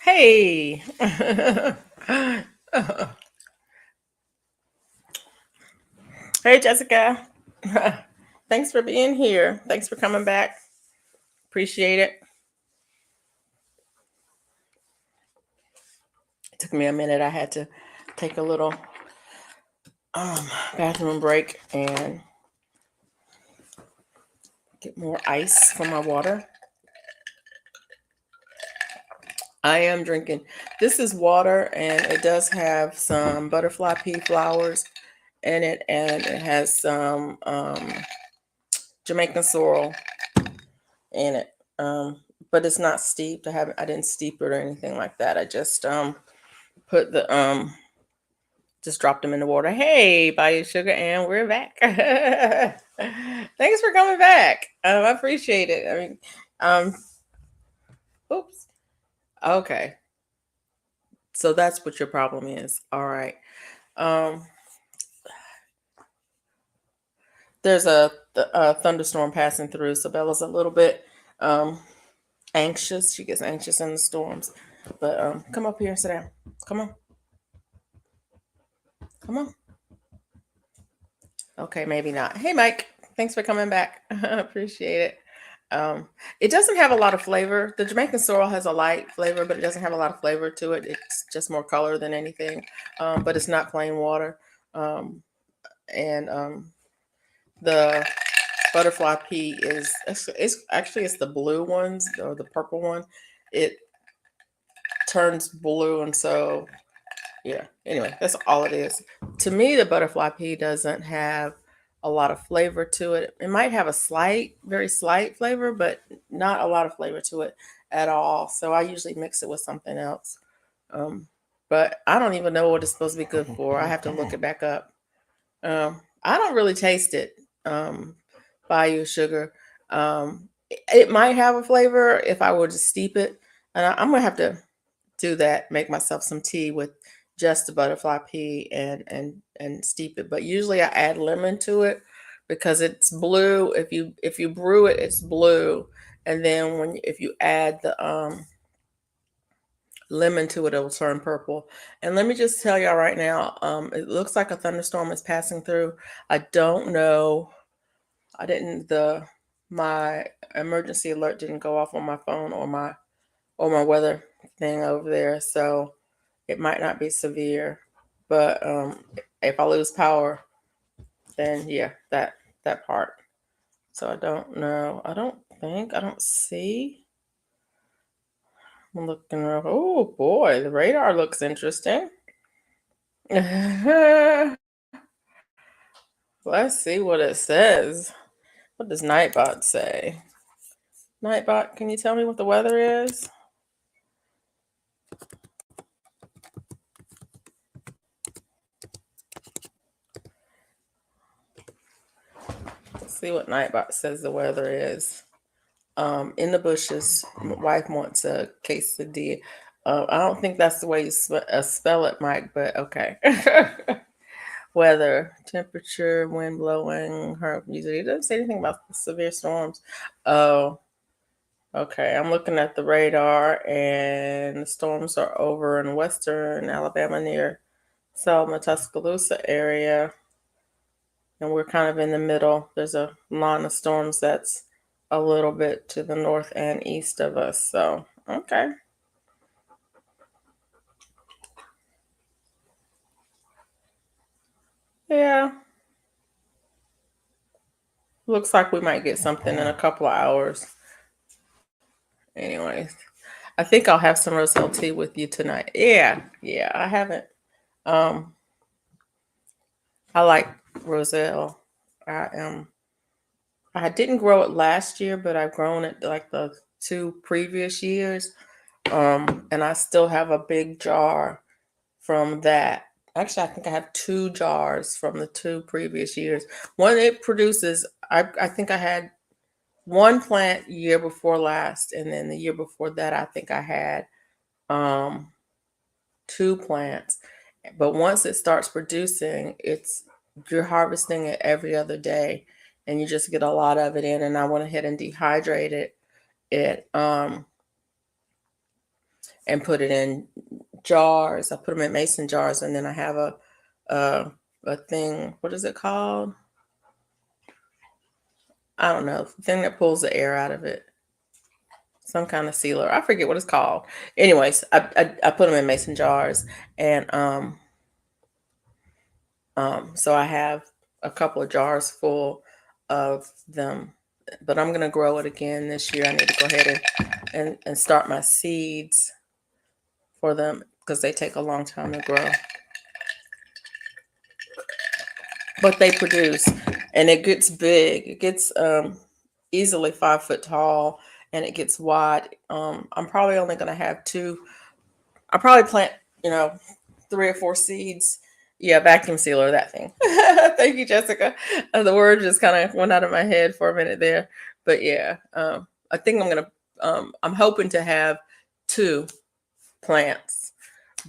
Hey. Hey, Jessica. Thanks for being here. Thanks for coming back. Appreciate it. It took me a minute. I had to take a little um, bathroom break and get more ice for my water. I am drinking. This is water, and it does have some butterfly pea flowers in it, and it has some Jamaican sorrel in it. But it's not steeped. I didn't steep it or anything like that. I just put the just dropped them in the water. Hey, Bayou Sugar, and we're back. Thanks for coming back. I appreciate it. Um, oops. Okay, so that's what your problem is. All right. Um, there's a thunderstorm passing through, so Bella's a little bit um anxious. She gets anxious in the storms. But come up here and sit down. Come on, come on. Okay, maybe not. Hey, Mike. Thanks for coming back. Appreciate it. It doesn't have a lot of flavor. The Jamaican sorrel has a light flavor, but it doesn't have a lot of flavor to it. It's just more color than anything. But it's not plain water. And the butterfly pea it's actually it's the blue ones or the purple one. It turns blue, and so yeah. Anyway, that's all it is. To me, the butterfly pea doesn't have a lot of flavor to it. It might have a slight, very slight flavor, but not a lot of flavor to it at all. So I usually mix it with something else. Um, but I don't even know what it's supposed to be good for. I have to look it back up. I don't really taste it. Bayou sugar. It might have a flavor if I were to steep it, and I'm gonna have to do that. Make myself some tea with just the butterfly pea and steep it. But usually I add lemon to it because it's blue. If you brew it, it's blue, and then if you add the lemon to it, it will turn purple. And let me just tell y'all right now, it looks like a thunderstorm is passing through. I don't know. I didn't the My emergency alert didn't go off on my phone or my weather thing over there, so it might not be severe. But if I lose power, then yeah, that part. So I don't know. I don't see. I'm looking around. Oh boy, the radar looks interesting. Let's see what it says. What does Nightbot say? Nightbot, can you tell me what the weather is? Let's see what Nightbot says the weather is. In the bushes, my wife wants a quesadilla. I don't think that's the way you spell it, Mike, but okay. Weather, temperature, wind blowing, her music. It doesn't say anything about the severe storms. Oh, okay. I'm looking at the radar, and the storms are over in western Alabama near Selma, Tuscaloosa area, and we're kind of in the middle. There's a line of storms that's a little bit to the north and east of us. So, okay. Yeah. Looks like we might get something in a couple of hours. Anyways, I think I'll have some Roselle tea with you tonight. Yeah. Yeah. I haven't. Um, I like Roselle. I am. I didn't grow it last year, but I've grown it like the two previous years. And I still have a big jar from that. Actually, I think I have two jars from the two previous years. One it produces, I think I had one plant year before last, and then the year before that, I think I had um, two plants. But once it starts producing, you're harvesting it every other day, and you just get a lot of it in. And I went ahead and dehydrated it. and put it in jars. I put them in mason jars, and then I have a thing. What is it called? I don't know. The thing that pulls the air out of it. Some kind of sealer. I forget what it's called. Anyways, I put them in mason jars, and so I have a couple of jars full of them. But I'm gonna grow it again this year. I need to go ahead and start my seeds for them because they take a long time to grow. But they produce, and it gets big. It gets easily 5 foot tall, and it gets wide. I'm probably only gonna have two. I'll probably plant, you know, 3 or 4 seeds. Yeah, vacuum sealer, that thing. Thank you, Jessica. The word just kind of went out of my head for a minute there. But yeah, I think I'm hoping to have 2 plants,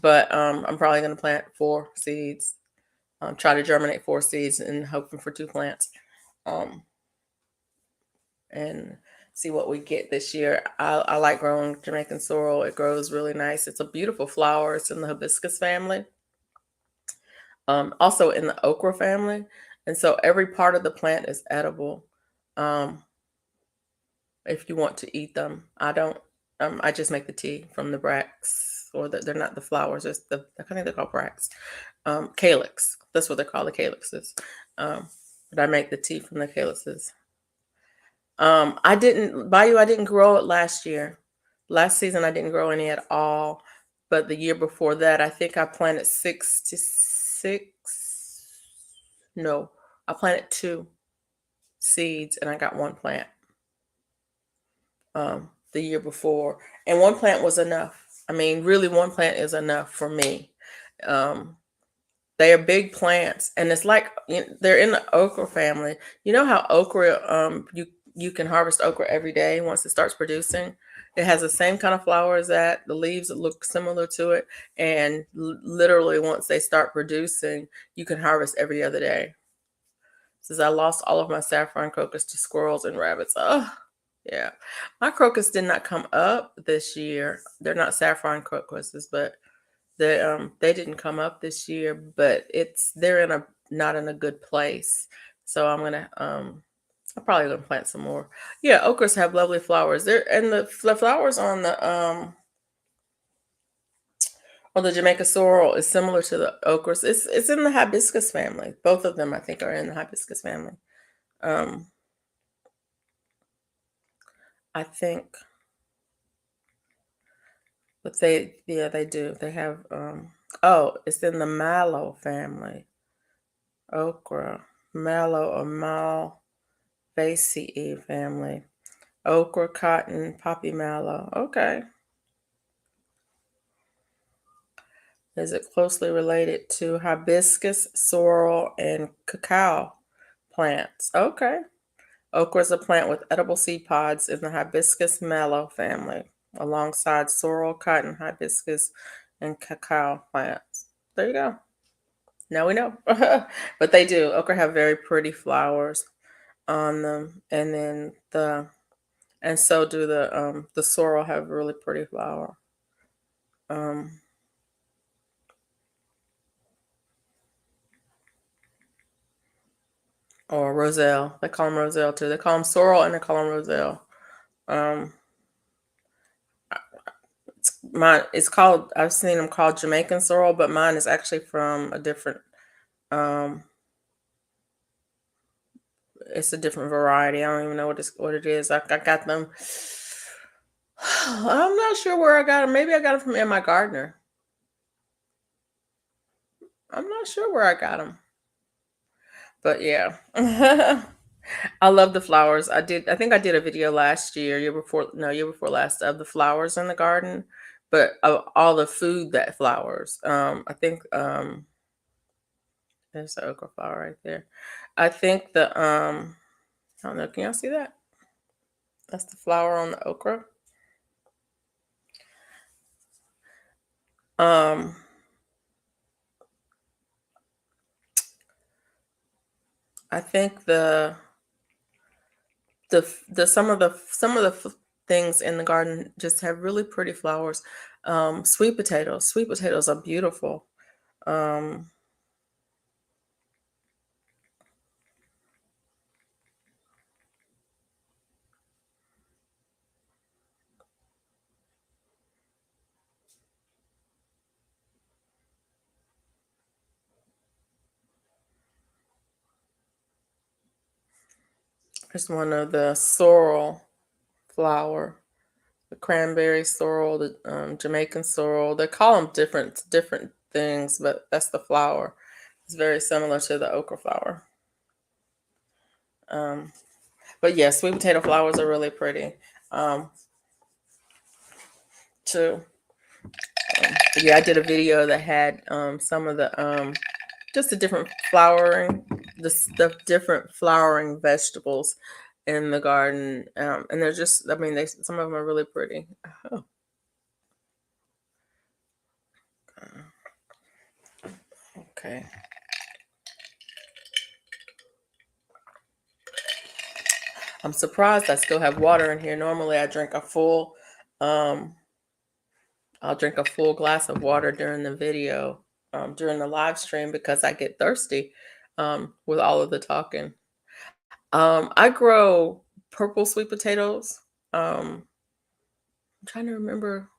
but I'm probably gonna plant 4 seeds. Try to germinate 4 seeds and hoping for 2 plants. Um, and see what we get this year. I like growing Jamaican sorrel. It grows really nice. It's a beautiful flower. It's in the hibiscus family, also in the okra family. And so every part of the plant is edible. Um, if you want to eat them, I don't. I just make the tea from the bracts, or they're not the flowers. It's I think they're called bracts. Calyx. That's what they're called, the calyxes. But I make the tea from the calyxes. I didn't, Bayou, I didn't grow it last year. Last season, I didn't grow any at all. But the year before that, I think I planted 66. No, I planted 2 seeds and I got 1 plant the year before. And 1 plant was enough. I mean, really, 1 plant is enough for me. Um, they are big plants, and it's like they're in the okra family. You know how okra, you can harvest okra every day once it starts producing. It has the same kind of flower as that. The leaves look similar to it, and literally once they start producing, you can harvest every other day. Since I lost all of my saffron crocus to squirrels and rabbits. Oh, yeah. My crocus did not come up this year. They're not saffron crocuses, but they didn't come up this year, but they're in a not in a good place. So I'm probably gonna plant some more. Yeah, okras have lovely flowers. And the flowers on the Jamaica sorrel is similar to the okras. It's in the hibiscus family. Both of them I think are in the hibiscus family. Um I think, but they do. They have oh, it's in the mallow family. Okra, mallow or Malvaceae family. Okra, cotton, poppy mallow. Okay. Is it closely related to hibiscus, sorrel, and cacao plants? Okay. Okra is a plant with edible seed pods in the hibiscus mallow family, alongside sorrel, cotton, hibiscus, and cacao plants. There you go. Now we know. But they do. Okra have very pretty flowers on them, and then and so do the sorrel have really pretty flower. Um, or roselle. They call them roselle too. They call them sorrel and they call them roselle. Um, it's called. I've seen them called Jamaican sorrel, but mine is actually from a different. Um, it's a different variety. I don't even know what it is. I got them. I'm not sure where I got them. Maybe I got them from Emma Gardner. I'm not sure where I got them, but yeah. I love the flowers. I think I did a video last year, year before, no, year before last, of the flowers in the garden, but all the food that flowers. I think there's the okra flower right there. I think I don't know, can y'all see that? That's the flower on the okra. Um, I think the some of the things in the garden just have really pretty flowers. Sweet potatoes. Sweet potatoes are beautiful. Um, Here's one of the sorrel flower, the cranberry sorrel, the Jamaican sorrel. They call them different things, but that's the flower. It's very similar to the okra flower. Um, but yeah, sweet potato flowers are really pretty too. Yeah, I did a video that had some of the just the different flowering, the different flowering vegetables in the garden, and they're just, I mean, they some of them are really pretty. Oh, okay. I'm surprised I still have water in here. Normally, um, I'll drink a full glass of water during the video, during the live stream because I get thirsty with all of the talking. I grow purple sweet potatoes. I'm trying to remember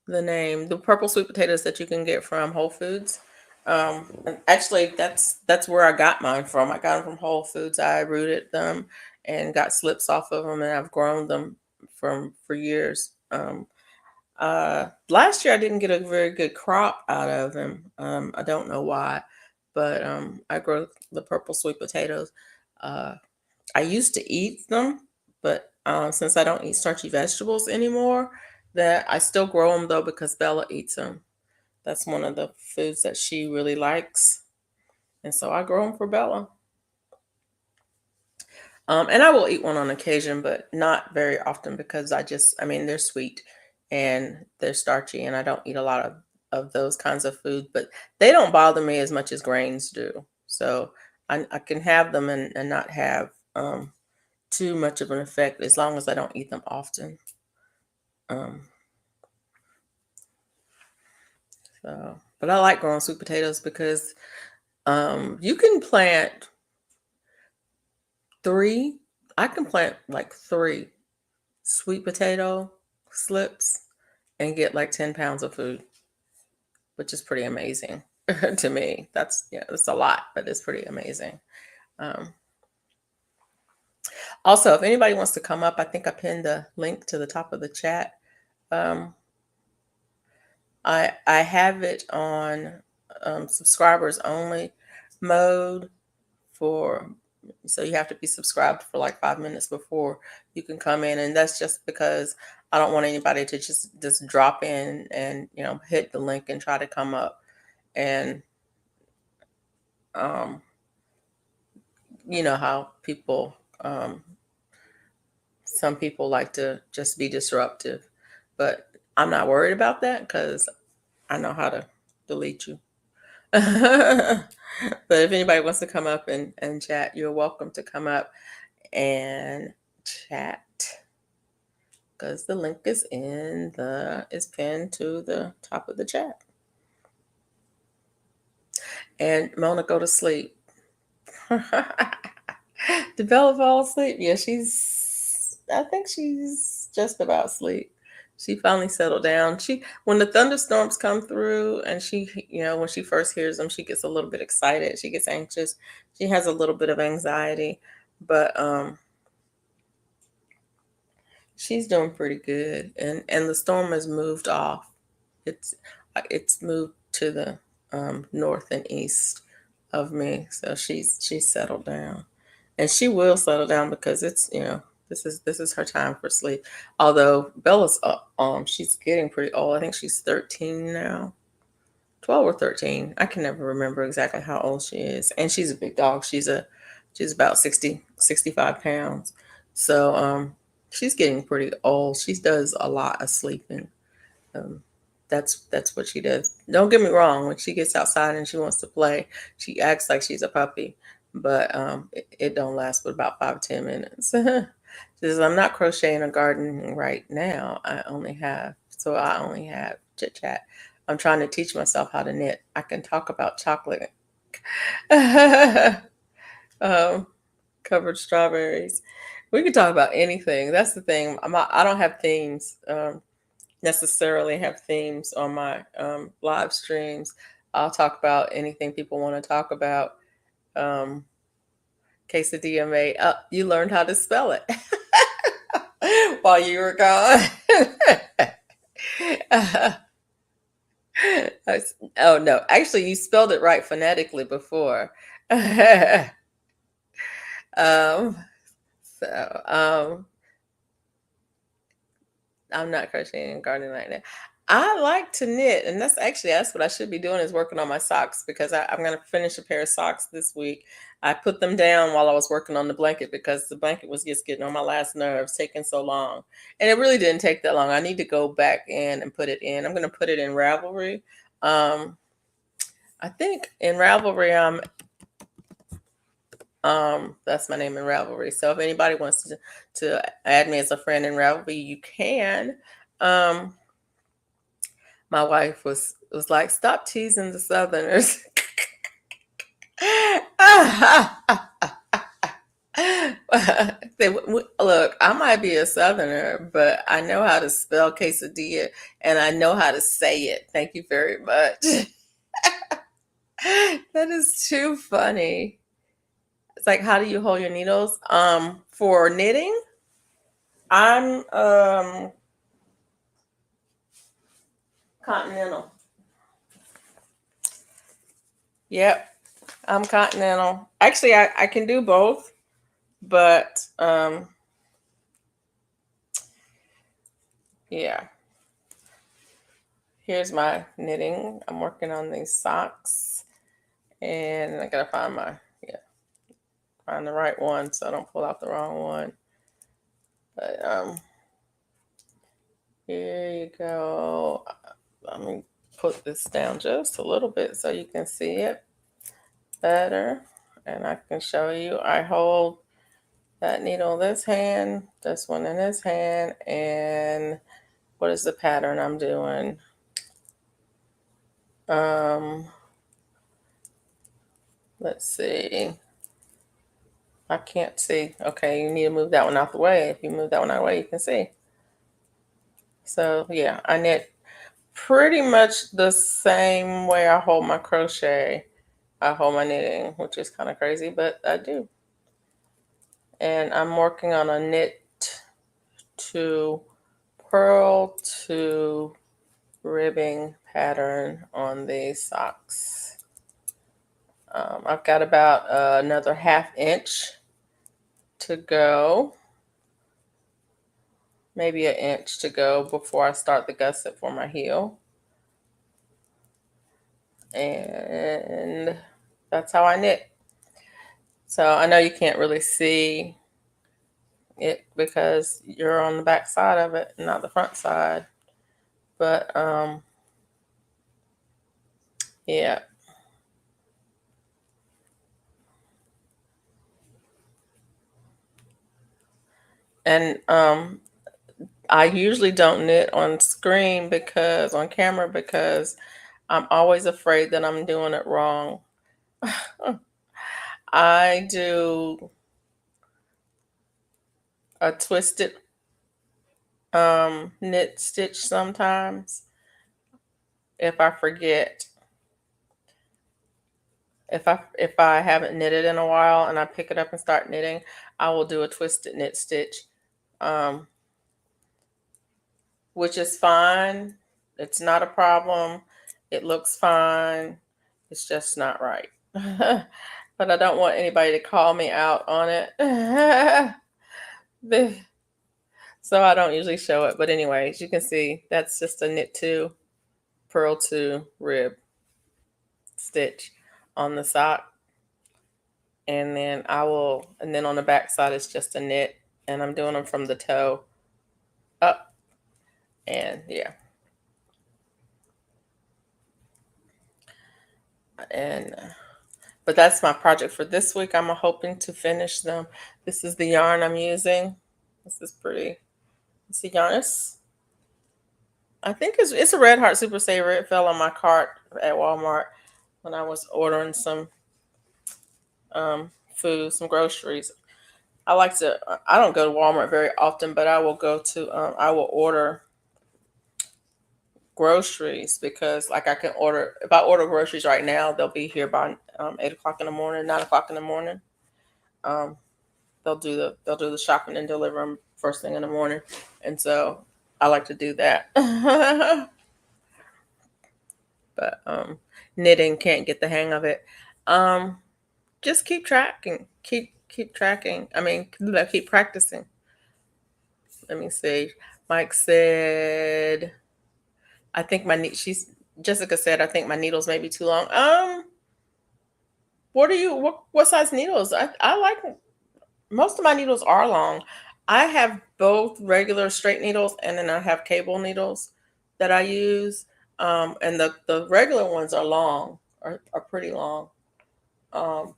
the name. The purple sweet potatoes that you can get from Whole Foods. And actually, that's where I got mine from. I got them from Whole Foods. I rooted them and got slips off of them, and I've grown them for years. Last year I didn't get a very good crop out of them. I don't know why, but I grow the purple sweet potatoes. Uh, I used to eat them, but since I don't eat starchy vegetables anymore, that I still grow them though because Bella eats them. That's one of the foods that she really likes, and so I grow them for Bella. And I will eat one on occasion, but not very often because I mean, they're sweet and they're starchy, and I don't eat a lot of those kinds of food, but they don't bother me as much as grains do. So I can have them and not have too much of an effect as long as I don't eat them often. Um, but I like growing sweet potatoes because you can plant three, I can plant like three sweet potato slips and get like 10 pounds of food, which is pretty amazing to me. That's, yeah, it's a lot, but it's pretty amazing. Um, Also, if anybody wants to come up, I think I pinned the link to the top of the chat. Um, I have it on subscribers only mode for, so you have to be subscribed for like 5 minutes before you can come in, and that's just because I don't want anybody to just drop in and hit the link and try to come up, and um, you know how people some people like to just be disruptive, but I'm not worried about that because I know how to delete you. But if anybody wants to come up and chat, you're welcome to come up and chat because the link is pinned to the top of the chat. And Mona, go to sleep. Did Bella fall asleep? Yeah, I think she's just about asleep. She finally settled down. When the thunderstorms come through and when she first hears them, she gets a little bit excited. She gets anxious. She has a little bit of anxiety, but she's doing pretty good. And the storm has moved off. It's it's moved to the north and east of me, so she's settled down, and she will settle down because this is her time for sleep. Although Bella's she's getting pretty old. I think she's 13 now, 12 or 13. I can never remember exactly how old she is, and she's a big dog. She's about 60, 65 pounds. So she's getting pretty old. She does a lot of sleeping. Um, that's what she does. Don't get me wrong. When she gets outside and she wants to play, she acts like she's a puppy, but it don't last but about 5 or 10 minutes. She says, I'm not crocheting or gardening right now. I only have chit chat. I'm trying to teach myself how to knit. I can talk about chocolate. um, covered strawberries. We can talk about anything. That's the thing. I don't have themes, necessarily have themes on my live streams. I'll talk about anything people want to talk about. Um, quesadilla made. You learned how to spell it while you were gone. Oh no, actually, you spelled it right phonetically before. um, so I'm not crocheting and gardening right now. I like to knit, and that's what I should be doing is working on my socks because I'm going to finish a pair of socks this week. I put them down while I was working on the blanket because the blanket was just getting on my last nerves, taking so long, and it really didn't take that long. I need to go back in and put it in. I'm going to put it in Ravelry. Um, I think in Ravelry, that's my name in Ravelry. So if anybody wants to add me as a friend in Ravelry, you can. Um, my wife was like, "Stop teasing the Southerners." Look, I might be a Southerner, but I know how to spell quesadilla and I know how to say it. Thank you very much. That is too funny. It's like, how do you hold your needles? For knitting, I'm continental. Yep, I'm continental. Actually, I can do both, but yeah. Here's my knitting. I'm working on these socks, and I gotta find the right one so I don't pull out the wrong one. But here you go. Let me put this down just a little bit so you can see it better, and I can show you. I hold that needle in this hand, this one in this hand, and what is the pattern I'm doing? Um, let's see. I can't see. Okay, you need to move that one out the way. If you move that one out of the way, you can see. So yeah, I knit pretty much the same way I hold my crochet. I hold my knitting, which is kind of crazy, but I do. And I'm working on a knit to purl to ribbing pattern on these socks. I've got about another 1/2 inch to go, maybe an inch to go before I start the gusset for my heel. And that's how I knit. So I know you can't really see it because you're on the back side of it, not the front side. But yeah. And I usually don't knit on screen because on camera because I'm always afraid that I'm doing it wrong. I do a twisted knit stitch sometimes if I forget. If I haven't knitted in a while and I pick it up and start knitting, I will do a twisted knit stitch, um, which is fine. It's not a problem. It looks fine. It's just not right. But I don't want anybody to call me out on it. So I don't usually show it. But anyway, as you can see, that's just a knit two, purl two, rib stitch on the sock. And then on the back side, it's just a knit. And I'm doing them from the toe up. And yeah. And but that's my project for this week. I'm hoping to finish them. This is the yarn I'm using. This is pretty. It's a Giannis. I think it's a Red Heart Super Saver. It fell on my cart at Walmart when I was ordering some food, some groceries. I like to. I don't go to Walmart very often, but I will go to. I will order groceries because, like, I can order. If I order groceries right now, they'll be here by 8 o'clock in the morning, 9 o'clock in the morning. Um, they'll do the shopping and deliver them first thing in the morning, and so I like to do that. But knitting, can't get the hang of it. Um, just keep tracking, keep tracking. I mean, keep practicing. Let me see. Mike said, "I think she's Jessica said, I think my needles may be too long." What size needles? I like most of my needles are long. I have both regular straight needles and then I have cable needles that I use. And the regular ones are long, are pretty long. Um,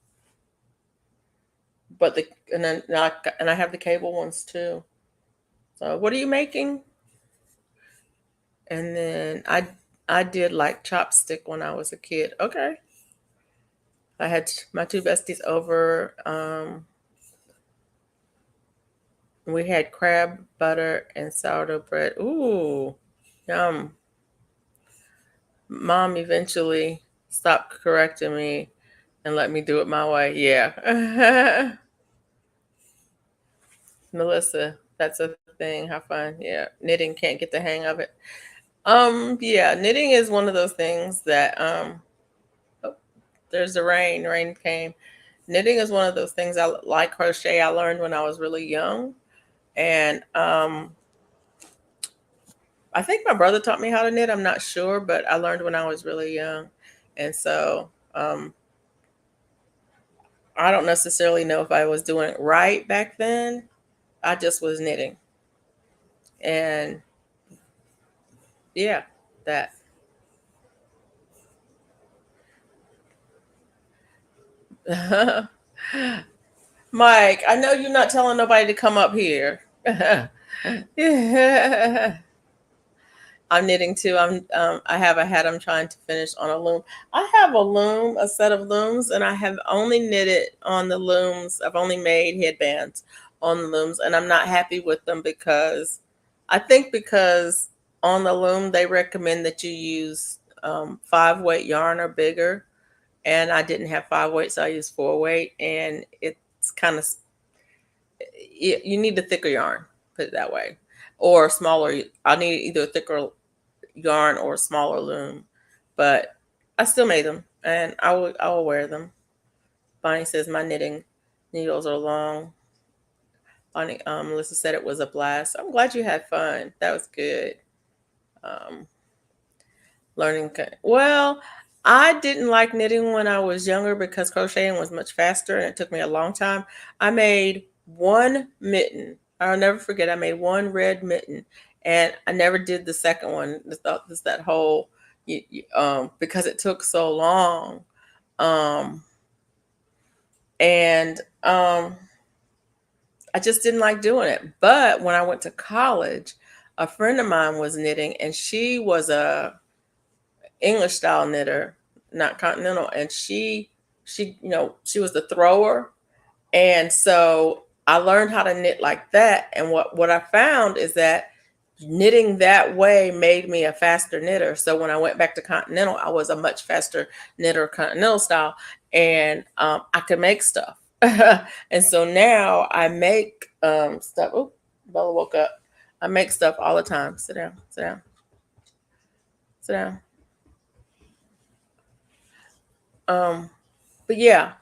but the and then and I have the cable ones too. So what are you making? And then I did like chopstick when I was a kid. Okay. I had my two besties over. We had crab butter and sourdough bread. Ooh, yum. Mom eventually stopped correcting me and let me do it my way. Yeah. Melissa, that's a thing. Have fun. Yeah. Knitting, can't get the hang of it. Yeah, knitting is one of those things that oh, there's the rain. Rain came. Knitting is one of those things like crochet. I learned when I was really young. And I think my brother taught me how to knit. I'm not sure, but I learned when I was really young. And so I don't necessarily know if I was doing it right back then. I just was knitting. And yeah, that. Mike, I know you're not telling nobody to come up here. Yeah. I'm knitting too. I have a hat I'm trying to finish on a loom. I have a loom, a set of looms, and I have only knitted on the looms. I've only made headbands on the looms, and I'm not happy with them because because on the loom they recommend that you use 5 weight yarn or bigger, and I didn't have 5 weight, so I used 4 weight, and it's kind of you need a thicker yarn, put it that way, or smaller. I need either a thicker yarn or a smaller loom, but I still made them, and I will wear them. Bonnie says my knitting needles are long. Bonnie, Melissa said it was a blast. I'm glad you had fun. That was good. Um, learning. Well, I didn't like knitting when I was younger because crocheting was much faster and it took me a long time. I made one mitten. I'll never forget. I made one red mitten, and I never did the second one. This that whole because it took so long, um, and I just didn't like doing it. But when I went to college, a friend of mine was knitting, and she was a English style knitter, not continental, and she was the thrower, and so I learned how to knit like that. And what I found is that knitting that way made me a faster knitter. So when I went back to continental, I was a much faster knitter, continental style, and I could make stuff. And so now I make stuff. Oh, Bella woke up. I make stuff all the time. Sit down, sit down, sit down. Um, but yeah,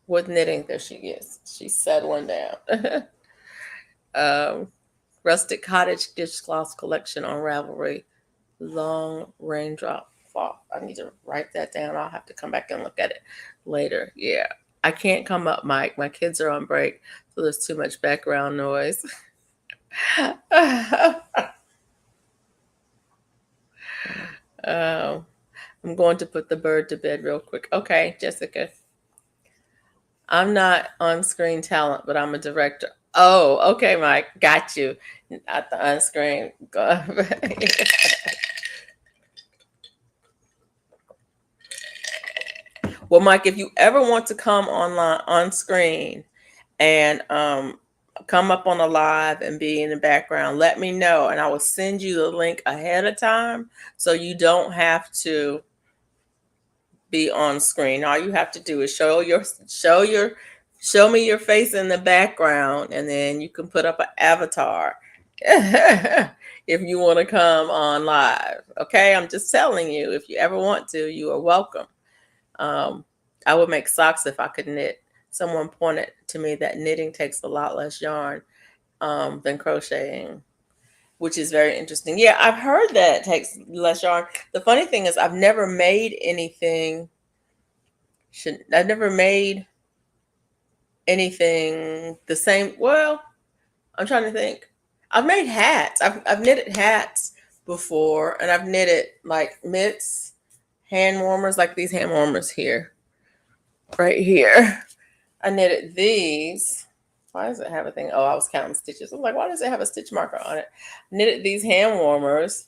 with knitting, there she is. She's settling down. um, Rustic Cottage Dishcloth Collection on Ravelry. Long raindrop fall. I need to write that down. I'll have to come back and look at it later. Yeah. I can't come up, Mike. My kids are on break, so there's too much background noise. um, I'm going to put the bird to bed real quick. Okay, Jessica. I'm not on screen talent, but I'm a director. Oh, okay, Mike. Got you. At the unscreen. Well, Mike, if you ever want to come online on screen and come up on a live and be in the background, let me know and I will send you the link ahead of time so you don't have to be on screen. All you have to do is show me your face in the background, and then you can put up an avatar if you want to come on live. Okay, I'm just telling you, if you ever want to, you are welcome. um, I would make socks if I could knit. Someone pointed to me that knitting takes a lot less yarn than crocheting, which is very interesting. Yeah, I've heard that it takes less yarn. The funny thing is I've never made anything I've never made anything the same. Well, I'm trying to think. I've made hats. I've knitted hats before, and I've knitted like mitts, hand warmers, like these hand warmers here, right here. I knitted these. Why does it have a thing? Oh, I was counting stitches. I was like, why does it have a stitch marker on it? Knitted these hand warmers,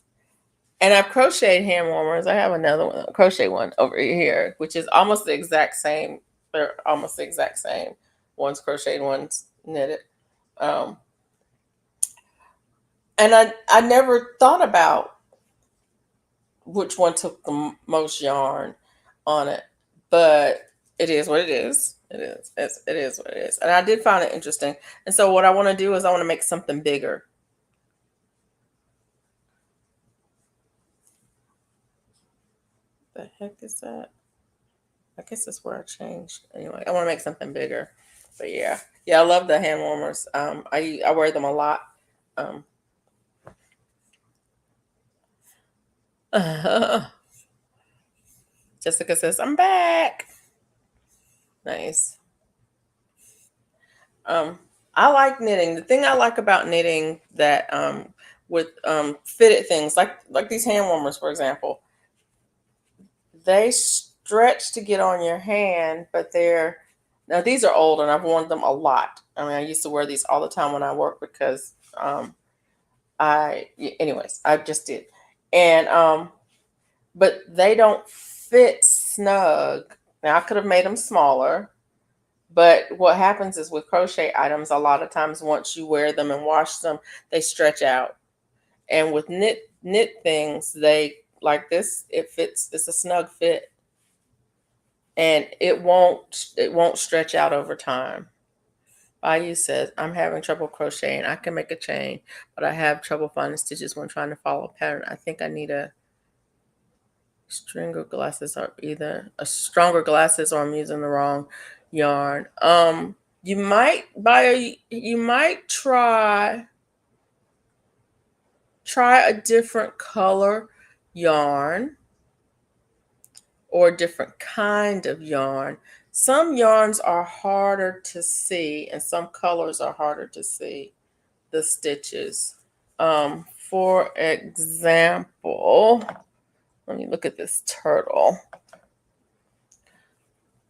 and I've crocheted hand warmers. I have another one, a crochet one over here, which is almost the exact same. They're almost the exact same. One's crocheted, one's knitted. Um, and I never thought about which one took the most yarn on it, but it is what it is. It is what it is. And I did find it interesting. And so what I want to do is I want to make something bigger. The heck is that? I guess that's where I changed. Anyway, I want to make something bigger. But yeah. Yeah, I love the hand warmers. I wear them a lot. Um Jessica says, I'm back. Nice. Um, I like knitting. The thing I like about knitting that with fitted things like these hand warmers, for example, they stretch to get on your hand, but they're now these are old and I've worn them a lot. I mean, I used to wear these all the time when I work because anyways, I just did, and but they don't fit snug. Now I could have made them smaller. But what happens is with crochet items, a lot of times once you wear them and wash them, they stretch out. And with knit things, they like this, it fits, it's a snug fit. And it won't stretch out over time. Bayou says, I'm having trouble crocheting. I can make a chain, but I have trouble finding stitches when trying to follow a pattern. I think I need a stronger glasses or I'm using the wrong yarn. You might try a different color yarn or a different kind of yarn. Some yarns are harder to see and some colors are harder to see the stitches. For example, let me look at this turtle.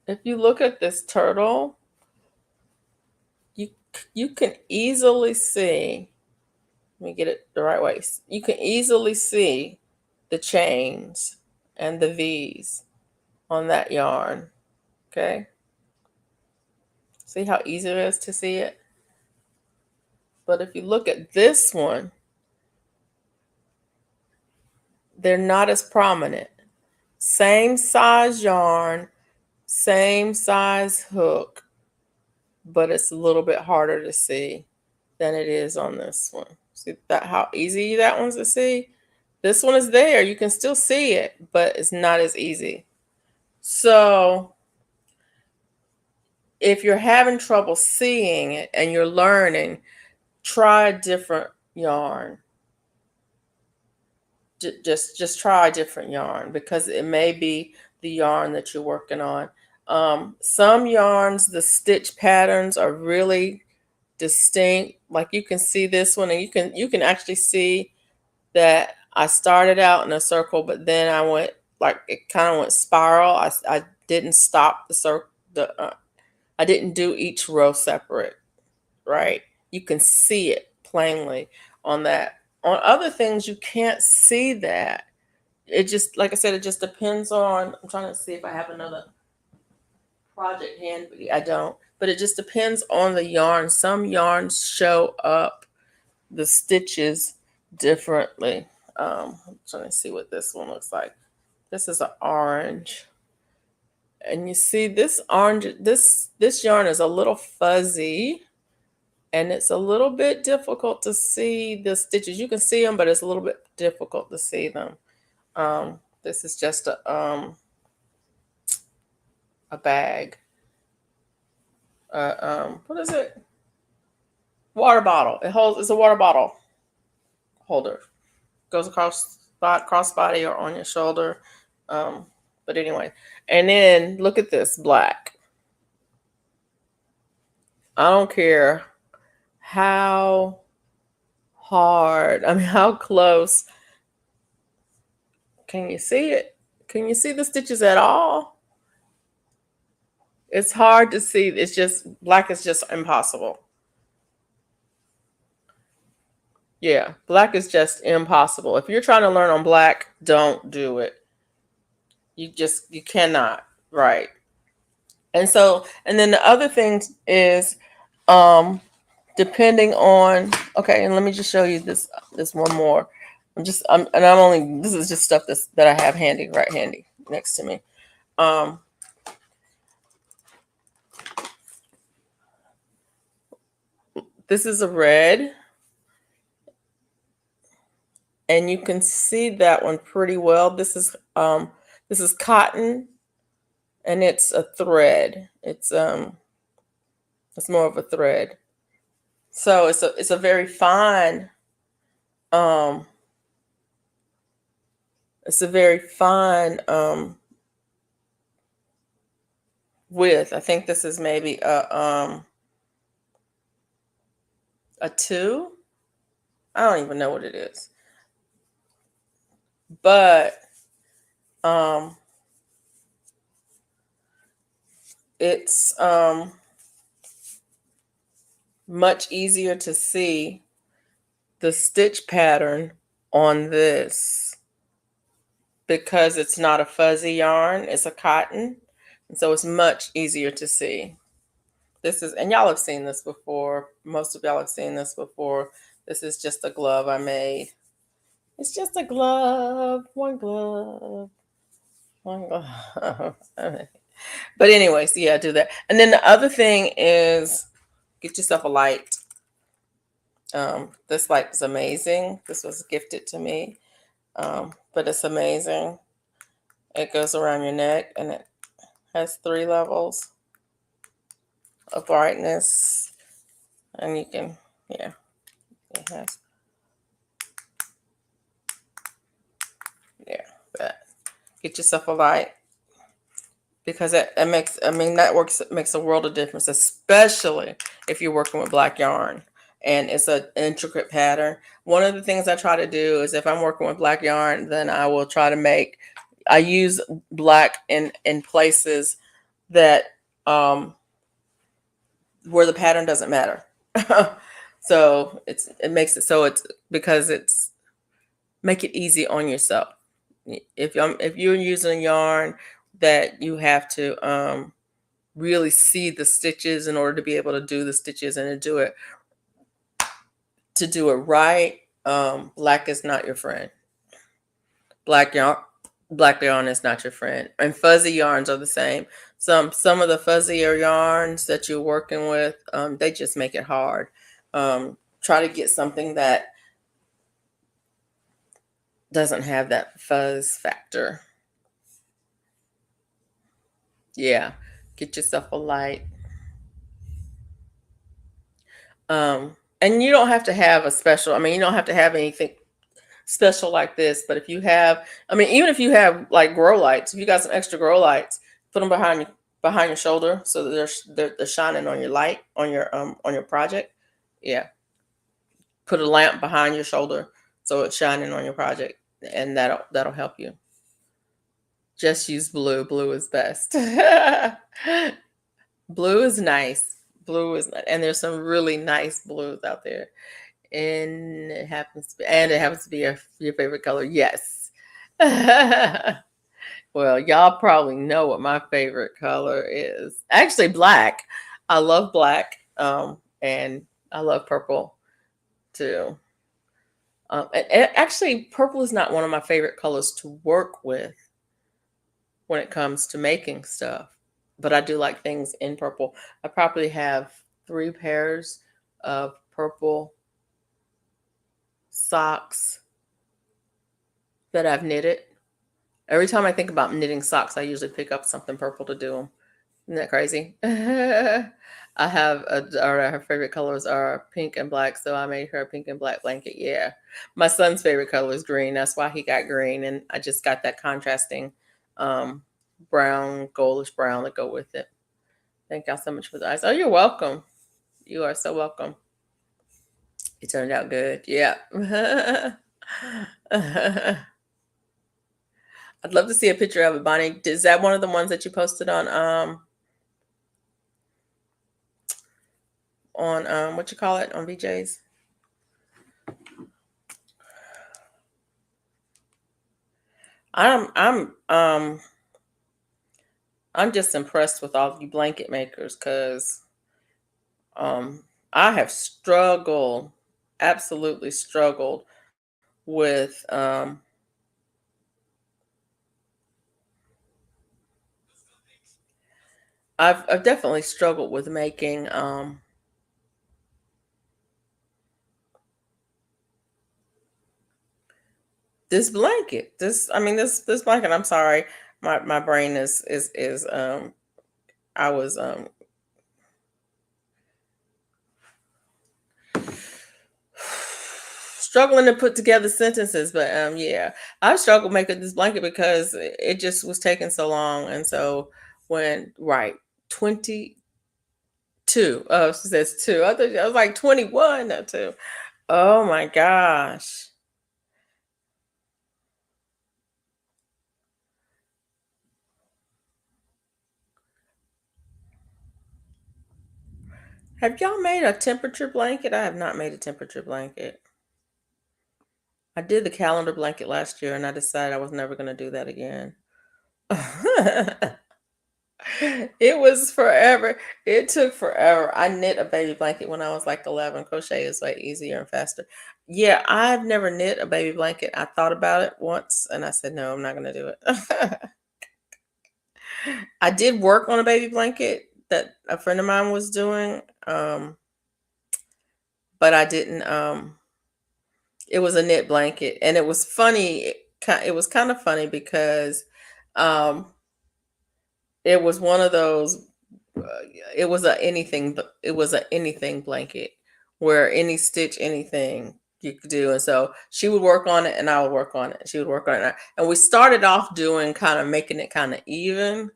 If you look at this turtle, you you can easily see, let me get it the right way. You can easily see the chains and the V's on that yarn. Okay. See how easy it is to see it? But if you look at this one, they're not as prominent. Same size yarn, same size hook, but it's a little bit harder to see than it is on this one. See that how easy that one's to see? This one is there. You can still see it, but it's not as easy. So if you're having trouble seeing it and you're learning, try a different yarn. Just try a different yarn because it may be the yarn that you're working on. Some yarns, the stitch patterns are really distinct. Like you can see this one, and you can actually see that I started out in a circle, but then I went like it kind of went spiral. I didn't stop the circle. I didn't do each row separate, right? You can see it plainly on that. On other things, you can't see that. It just, like I said, it just depends on. I'm trying to see if I have another project handy. I don't, but it just depends on the yarn. Some yarns show up the stitches differently. I'm trying to see what this one looks like. This is an orange. And you see this orange, this yarn is a little fuzzy, and it's a little bit difficult to see the stitches. You can see them, but it's a little bit difficult to see them. This is just a bag. What is it? Water bottle. It's a water bottle holder. Goes across crossbody or on your shoulder. But anyway, and then look at this black. I don't care how hard, I mean, how close. Can you see it? Can you see the stitches at all? It's hard to see. It's just, black is just impossible. Yeah, black is just impossible. If you're trying to learn on black, don't do it. You cannot, right? And so, and then the other thing is, depending on, okay, and let me just show you this one more. This is just stuff that I have right handy next to me. This is a red, and you can see that one pretty well. This is cotton, and it's a thread. It's more of a thread. So it's a very fine it's a very fine width. I think this is maybe a 2. I don't even know what it is. But it's much easier to see the stitch pattern on this because it's not a fuzzy yarn, it's a cotton, and so it's much easier to see. This is, and y'all have seen this before. Most of y'all have seen this before. This is just a glove I made. It's just a glove, one glove, one glove. But anyways, yeah, do that. And then the other thing is get yourself a light. This light is amazing. This was gifted to me, but it's amazing. It goes around your neck, and it has 3 levels of brightness, and you can, yeah, it has, yeah, that. Get yourself a light, because it makes, I mean, it makes a world of difference, especially if you're working with black yarn and it's an intricate pattern. One of the things I try to do is if I'm working with black yarn, then I will try to I use black in places that where the pattern doesn't matter. So it makes it so it's because it's make it easy on yourself. If you're using a yarn that you have to really see the stitches in order to be able to do the stitches and to do it right, black is not your friend. Black yarn is not your friend, and fuzzy yarns are the same. Some of the fuzzier yarns that you're working with, they just make it hard. Try to get something that doesn't have that fuzz factor. Yeah, get yourself a light. And you don't have to have a special, I mean, you don't have to have anything special like this, but if you have, I mean, even if you have like grow lights, if you got some extra grow lights, put them behind your shoulder so that they're shining on your light on your project. Yeah. Put a lamp behind your shoulder so it's shining on your project, and that'll help you. Just use blue. Blue is best. Blue is nice. Blue is, and there's some really nice blues out there. And it happens to be your favorite color. Yes. Well, y'all probably know what my favorite color is. Actually, black. I love black. And I love purple too. And actually, purple is not one of my favorite colors to work with when it comes to making stuff, but I do like things in purple. I probably have 3 pairs of purple socks that I've knitted. Every time I think about knitting socks, I usually pick up something purple to do them. Isn't that crazy? Her favorite colors are pink and black, so I made her a pink and black blanket. Yeah. My son's favorite color is green. That's why he got green. And I just got that contrasting um, brown, goldish brown to go with it. Thank y'all so much for the eyes. Oh, you're welcome. You are so welcome. It turned out good. Yeah. I'd love to see a picture of it, Bonnie. Is that one of the ones that you posted on what you call it, on VJs? I'm just impressed with all of you blanket makers, because um I have struggled, absolutely struggled with I've definitely struggled with making this blanket. This blanket. I'm sorry. My brain is I was struggling to put together sentences, but yeah, I struggled making this blanket because it just was taking so long. And so when, right, 22, oh, she says 2, I was like 21, no, 2. Oh my gosh. Have y'all made a temperature blanket? I have not made a temperature blanket. I did the calendar blanket last year, and I decided I was never going to do that again. It was forever. It took forever. I knit a baby blanket when I was like 11. Crochet is way easier and faster. Yeah, I've never knit a baby blanket. I thought about it once and I said, no, I'm not going to do it. I did work on a baby blanket that a friend of mine was doing, but I didn't. It was a knit blanket, and it was funny. It was kind of funny because um, it was one of those. It was a anything. It was a anything blanket where any stitch, anything you could do. And so she would work on it, and I would work on it. She would work on it, and we started off doing kind of making it kind of even.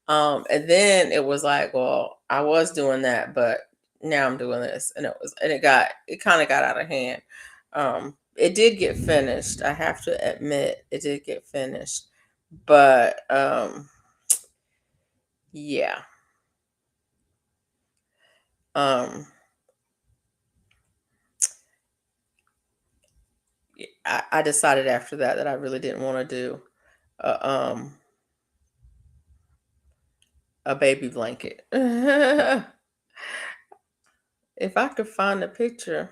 And then it was like, well, I was doing that, but now I'm doing this, and it kind of got out of hand. It did get finished. I have to admit, it did get finished, but yeah. Um, I decided after that I really didn't want to do a, um, a baby blanket. If I could find a picture,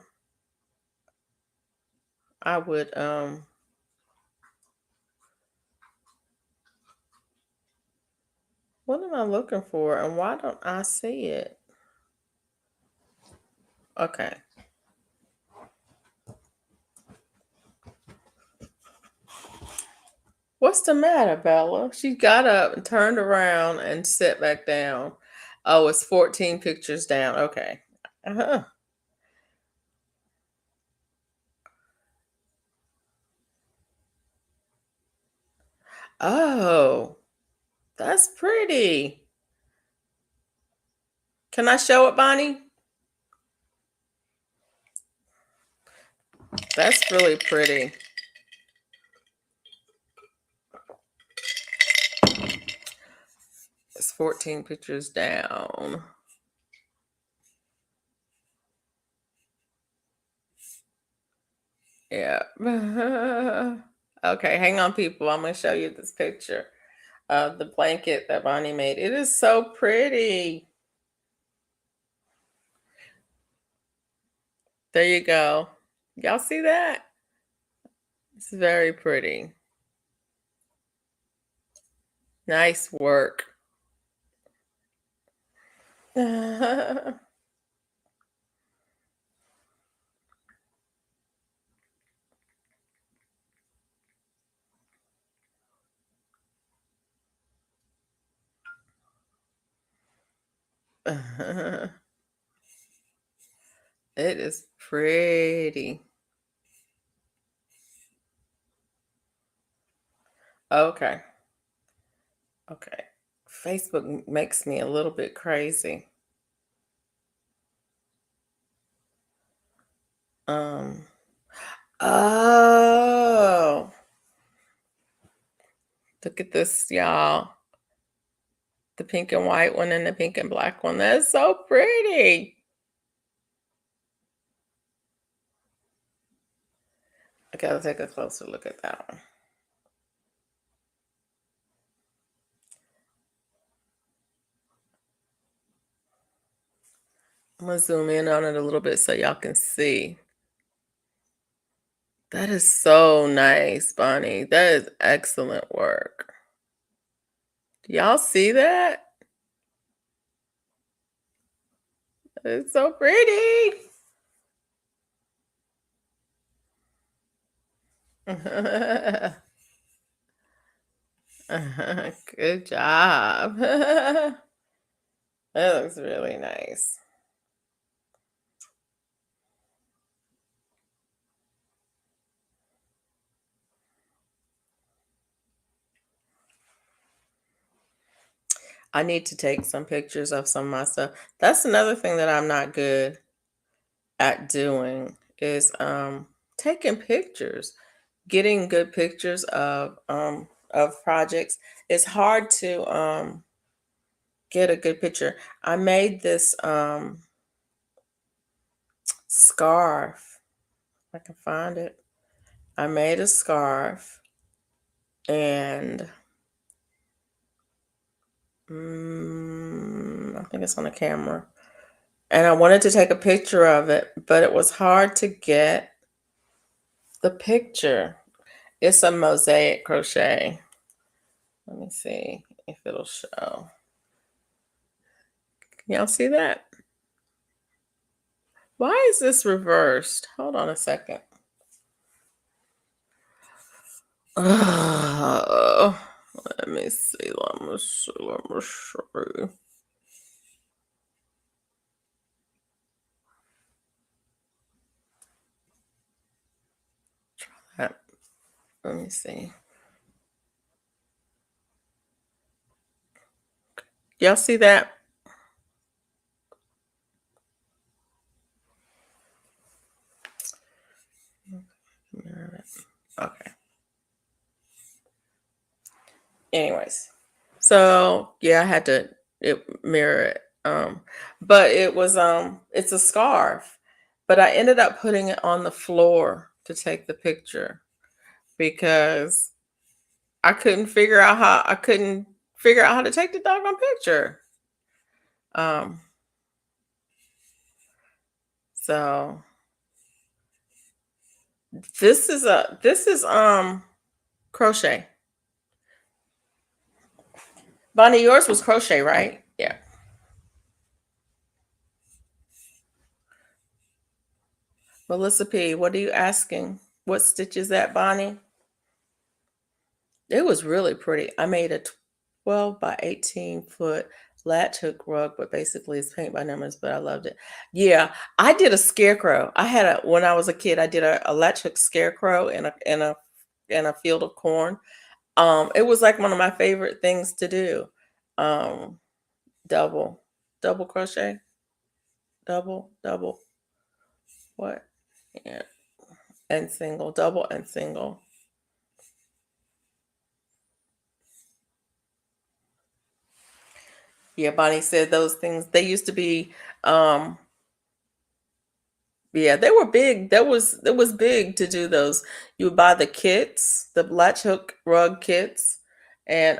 I would. What am I looking for, and why don't I see it? Okay. What's the matter, Bella? She got up and turned around and sat back down. Oh, it's 14 pictures down. Okay. Uh-huh. Oh, that's pretty. Can I show it, Bonnie? That's really pretty. It's 14 pictures down. Okay, hang on, people. I'm gonna show you this picture of the blanket that Bonnie made. It is so pretty. There you go. Y'all see that? It's very pretty. Nice work. It is pretty. Okay. Okay. Facebook makes me a little bit crazy. Um, oh, look at this, y'all. The pink and white one and the pink and black one. That's so pretty. I gotta take a closer look at that one. I'm gonna zoom in on it a little bit so y'all can see. That is so nice, Bonnie. That is excellent work. Y'all see that? It's so pretty. Good job. That looks really nice. I need to take some pictures of some of my stuff. That's another thing that I'm not good at doing is taking pictures. Getting good pictures of projects. It's hard to get a good picture. I made this scarf. If I can find it. I made a scarf and I think it's on the camera. And I wanted to take a picture of it, but it was hard to get the picture. It's a mosaic crochet. Let me see if it'll show. Can y'all see that? Why is this reversed? Hold on a second. Oh, let me see. Let me show you. Let me see. Y'all see that? Okay. Anyways, so yeah, I had to mirror it. But it's a scarf. But I ended up putting it on the floor to take the picture because I couldn't figure out how to take the doggone picture. Um, so this is crochet. Bonnie, yours was crochet, right? Yeah. Melissa P, what are you asking? What stitch is that, Bonnie? It was really pretty. I made a 12 by 18-foot latch hook rug, but basically it's paint by numbers, but I loved it. Yeah, I did a scarecrow. I had a when I was a kid, I did a latch hook scarecrow in a field of corn. It was like one of my favorite things to do. Um, double, double crochet, double, what? Yeah, and single, double and single. Yeah, Bonnie said those things. They used to be um Yeah, they were big. That was big to do those. You would buy the kits, the latch hook rug kits, and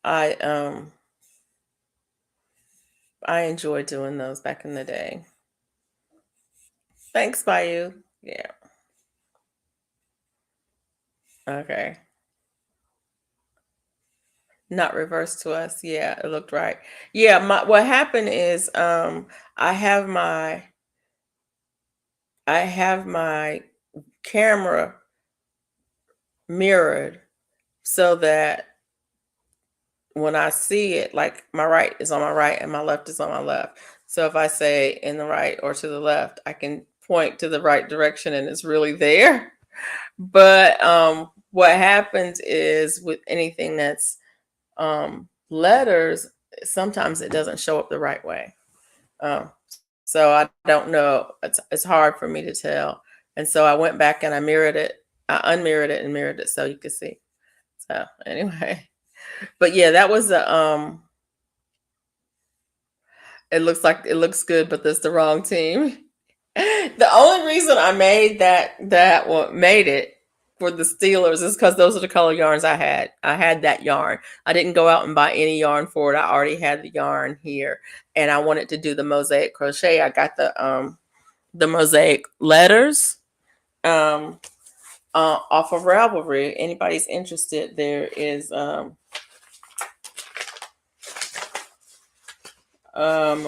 I um I enjoyed doing those back in the day. Thanks, Bayou. Yeah. Okay. Not reversed to us. Yeah, it looked right. Yeah, what happened is I have my I have my camera mirrored so that when I see it, like my right is on my right and my left is on my left. So if I say in the right or to the left, I can point to the right direction and it's really there. But what happens is with anything that's letters, sometimes it doesn't show up the right way. Um, so I don't know. It's hard for me to tell. And so I went back and I mirrored it. I unmirrored it and mirrored it so you could see. So anyway, but yeah, that was a it looks good, but that's the wrong team. The only reason I made that one made it for the Steelers is because those are the color yarns I had. I had that yarn. I didn't go out and buy any yarn for it. I already had the yarn here, and I wanted to do the mosaic crochet. I got the mosaic letters um off of Ravelry. Anybody's interested, there is I'm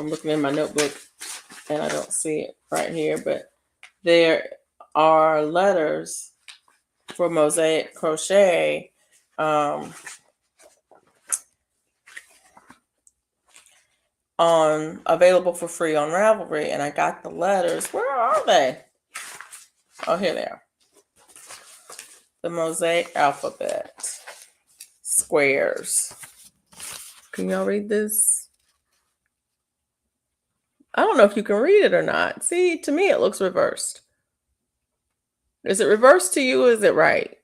looking in my notebook and I don't see it right here, but there are letters for mosaic crochet um, on available for free on Ravelry, and I got the letters. Where are they? Oh, here they are. The mosaic alphabet squares. Can y'all read this? I don't know if you can read it or not. See, to me, it looks reversed. Is it reversed to you or is it right?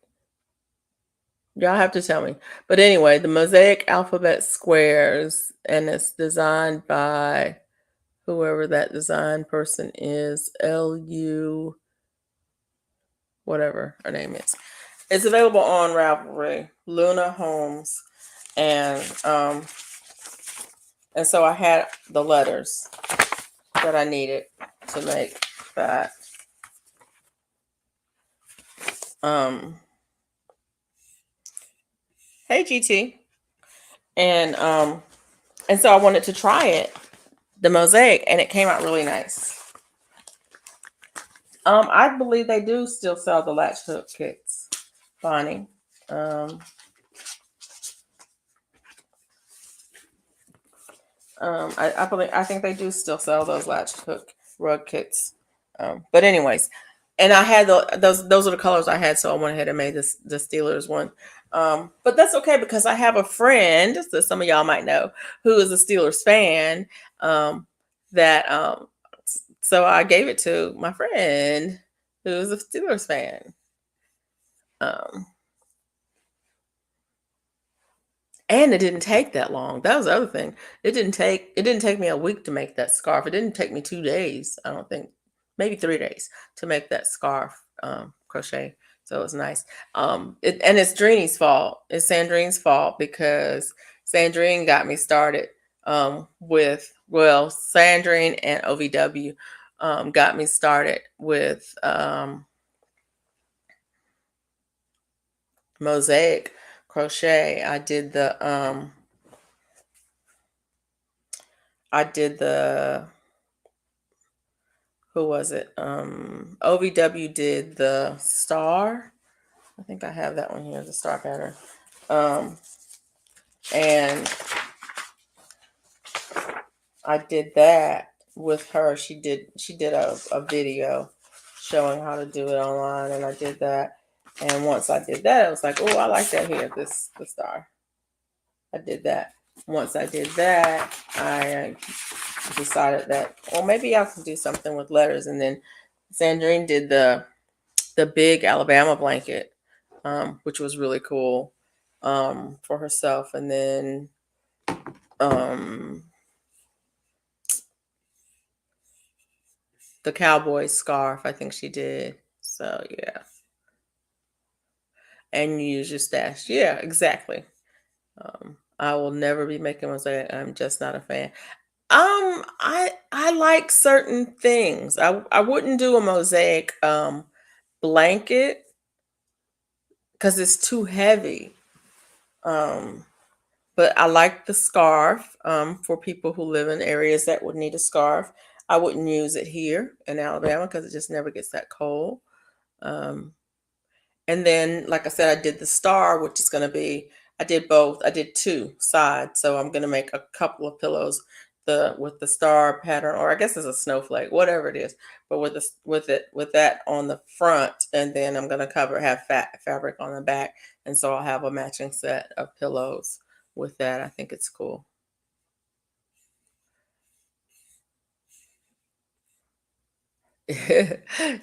Y'all have to tell me. But anyway, the mosaic alphabet squares, and it's designed by whoever that design person is, LU, whatever her name is. It's available on Ravelry, Luna Holmes, and so I had the letters that I needed to make that. Um, hey GT, and so I wanted to try it, the mosaic, and it came out really nice. I believe they do still sell the latch hook kits, Bonnie. Um, I think they do still sell those latch hook rug kits. But anyways, and I had those are the colors I had, so I went ahead and made this the Steelers one. But that's okay because I have a friend that some of y'all might know who is a Steelers fan. That so I gave it to my friend who is a Steelers fan. Um, And it didn't take that long. That was the other thing. It didn't take me a week to make that scarf. It didn't take me 2 days, I don't think. Maybe 3 days to make that scarf crochet. So it was nice. And it's Dreenie's fault. It's Sandrine's fault because Sandrine got me started Sandrine and OVW got me started with mosaic crochet. I did the who was it? OVW did the star. I think I have that one here, the star pattern. Um, and I did that with her. She did a video showing how to do it online, and I did that. And once I did that, I was like, oh, I like that here, the star. I did that. Once I did that, I decided that, well, maybe I can do something with letters. And then Sandrine did the big Alabama blanket, which was really cool for herself. And then the cowboy scarf. I think she did. So yeah, and you use your stash. Yeah, exactly. I will never be making mosaic. I'm just not a fan. I like certain things. I wouldn't do a mosaic blanket because it's too heavy. Um, but I like the scarf for people who live in areas that would need a scarf. I wouldn't use it here in Alabama because it just never gets that cold. Um, And then, like I said, I did the star, which is going to be, I did both. I did two sides. So I'm going to make a couple of pillows with the star pattern, or I guess it's a snowflake, whatever it is, but with that on the front. And then I'm going to have fabric on the back. And so I'll have a matching set of pillows with that. I think it's cool.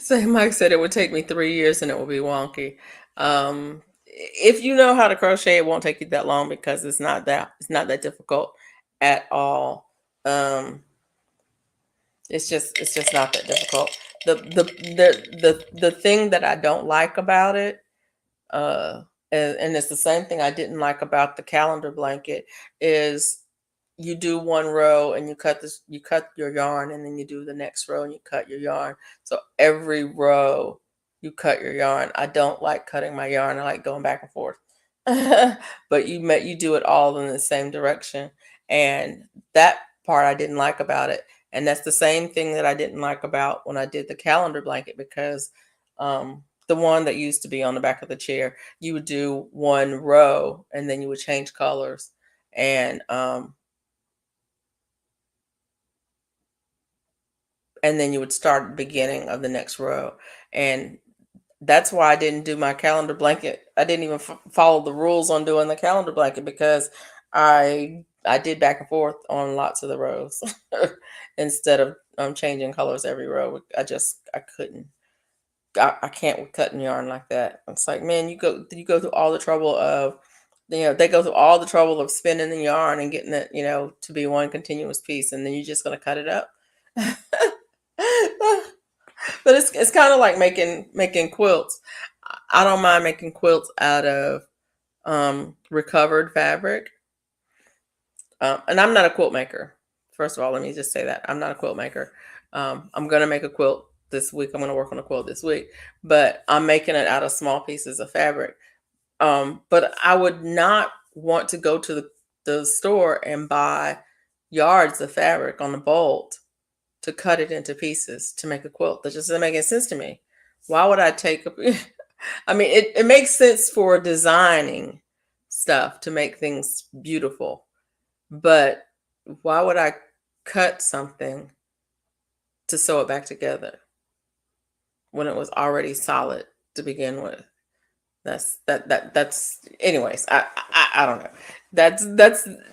So Mike said it would take me 3 years and it will be wonky. If you know how to crochet, it won't take you that long because it's not that difficult at all. Um, it's just not that difficult. The thing that I don't like about it, uh, and it's the same thing I didn't like about the calendar blanket, is you do one row and you cut your yarn, and then you do the next row and you cut your yarn. So every row you cut your yarn. I don't like cutting my yarn. I like going back and forth. But you do it all in the same direction. And that part I didn't like about it. And that's the same thing that I didn't like about when I did the calendar blanket, because the one that used to be on the back of the chair, you would do one row and then you would change colors. And then you would start the beginning of the next row. And that's why I didn't do my calendar blanket. I didn't even follow the rules on doing the calendar blanket, because I did back and forth on lots of the rows instead of changing colors every row. I couldn't. I can't with cutting yarn like that. It's like, man, you go through all the trouble of, they go through all the trouble of spinning the yarn and getting it, to be one continuous piece, and then you're just gonna cut it up. But it's kind of like making quilts. I don't mind making quilts out of recovered fabric. And I'm not a quilt maker. First of all, let me just say that I'm not a quilt maker. I'm gonna make a quilt this week. I'm gonna work on a quilt this week, but I'm making it out of small pieces of fabric. But I would not want to go to the store and buy yards of fabric on a bolt to cut it into pieces to make a quilt. That just doesn't make any sense to me. Why would I take I mean, it makes sense for designing stuff to make things beautiful, but why would I cut something to sew it back together when it was already solid to begin with? That's anyways, I don't know.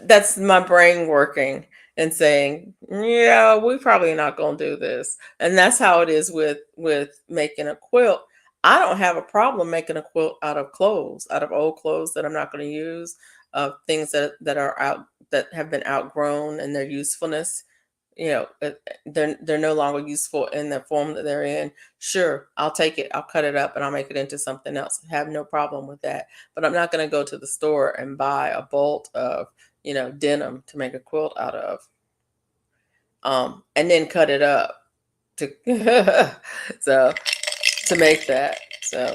That's my brain working and saying, yeah, we probably not gonna do this. And that's how it is with making a quilt. I don't have a problem making a quilt out of clothes, out of old clothes that I'm not going to use, of things that are out, that have been outgrown and their usefulness. They're no longer useful in the form that they're in. Sure, I'll take it, I'll cut it up, and I'll make it into something else. I have no problem with that. But I'm not going to go to the store and buy a bolt of denim to make a quilt out of, and then cut it up to so to make that. So,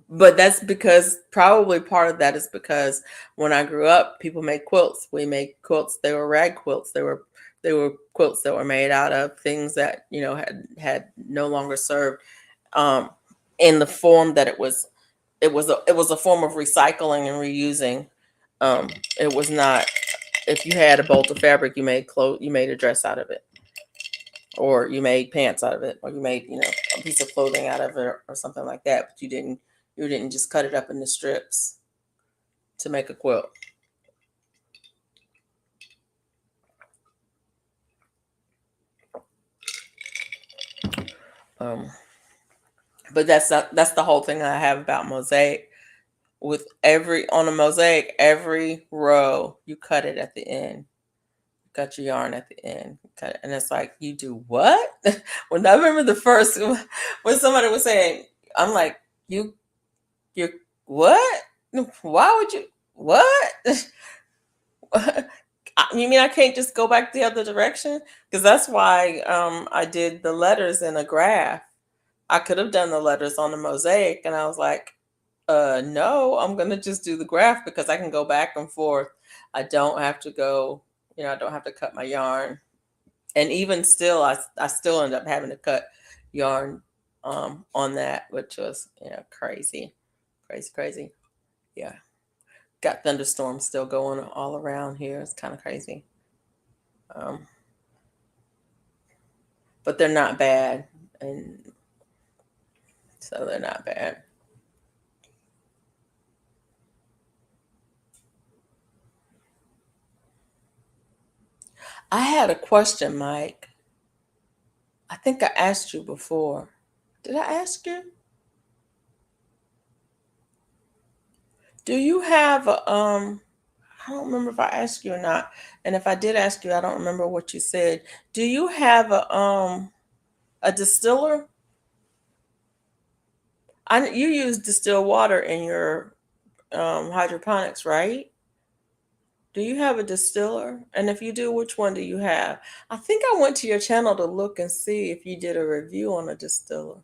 but that's because, probably part of that is because when I grew up, people made quilts. We made quilts. They were rag quilts. They were quilts that were made out of things that had no longer served, um, in the form that it was. It was a form of recycling and reusing. It was not. If you had a bolt of fabric, you made a dress out of it, or you made pants out of it, or you made a piece of clothing out of it, or something like that. But you didn't just cut it up into strips to make a quilt. Um, but that's the whole thing I have about mosaic. On a mosaic, every row you cut it at the end. cut your yarn at the end. And it's like, you do what? When I remember the first, when somebody was saying, I'm like, you're what? Why would you, what? You mean I can't just go back the other direction? Because that's why I did the letters in a graph. I could have done the letters on the mosaic, and I was like, no, I'm gonna just do the graph because I can go back and forth. I don't have to go, I don't have to cut my yarn. And even still, I still end up having to cut yarn on that, which was, crazy, crazy, crazy. Yeah. Got thunderstorms still going all around here. It's kind of crazy. Um, but they're not bad. And so they're not bad. I had a question, Mike. I think I asked you before. Did I ask you? Do you have I don't remember if I asked you or not. And if I did ask you, I don't remember what you said. Do you have a distiller? You use distilled water in your hydroponics, right? Do you have a distiller? And if you do, which one do you have? I think I went to your channel to look and see if you did a review on a distiller.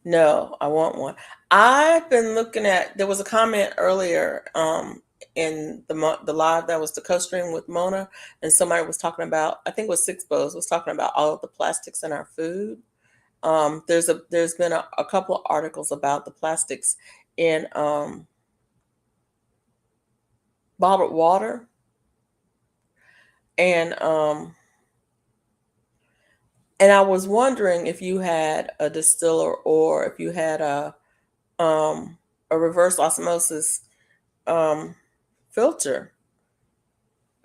No, I want one. I've been looking at. There was a comment earlier in the live that was the co-stream with Mona, and somebody was talking about. I think it was Six Bows was talking about all of the plastics in our food. There's been a couple of articles about the plastics in bottled water, and I was wondering if you had a distiller or if you had a reverse osmosis um, filter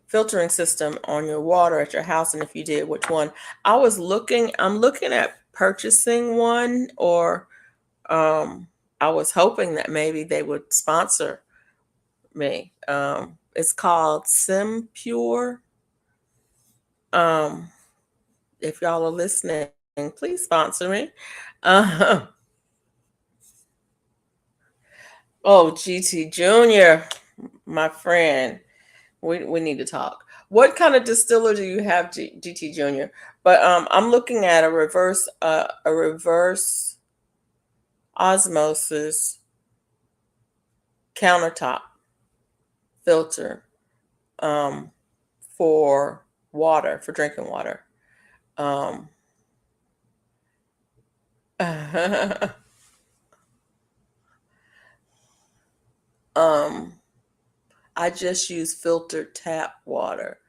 filtering system on your water at your house, and if you did, which one. I'm looking at purchasing one, or I was hoping that maybe they would sponsor me. It's called SimPure. um if y'all are listening, please sponsor me. uh, oh, GT Junior, my friend, we need to talk. What kind of distiller do you have, GT Junior? But I'm looking at a reverse osmosis countertop filter um, for water, for drinking water. Um, um, I just use filtered tap water.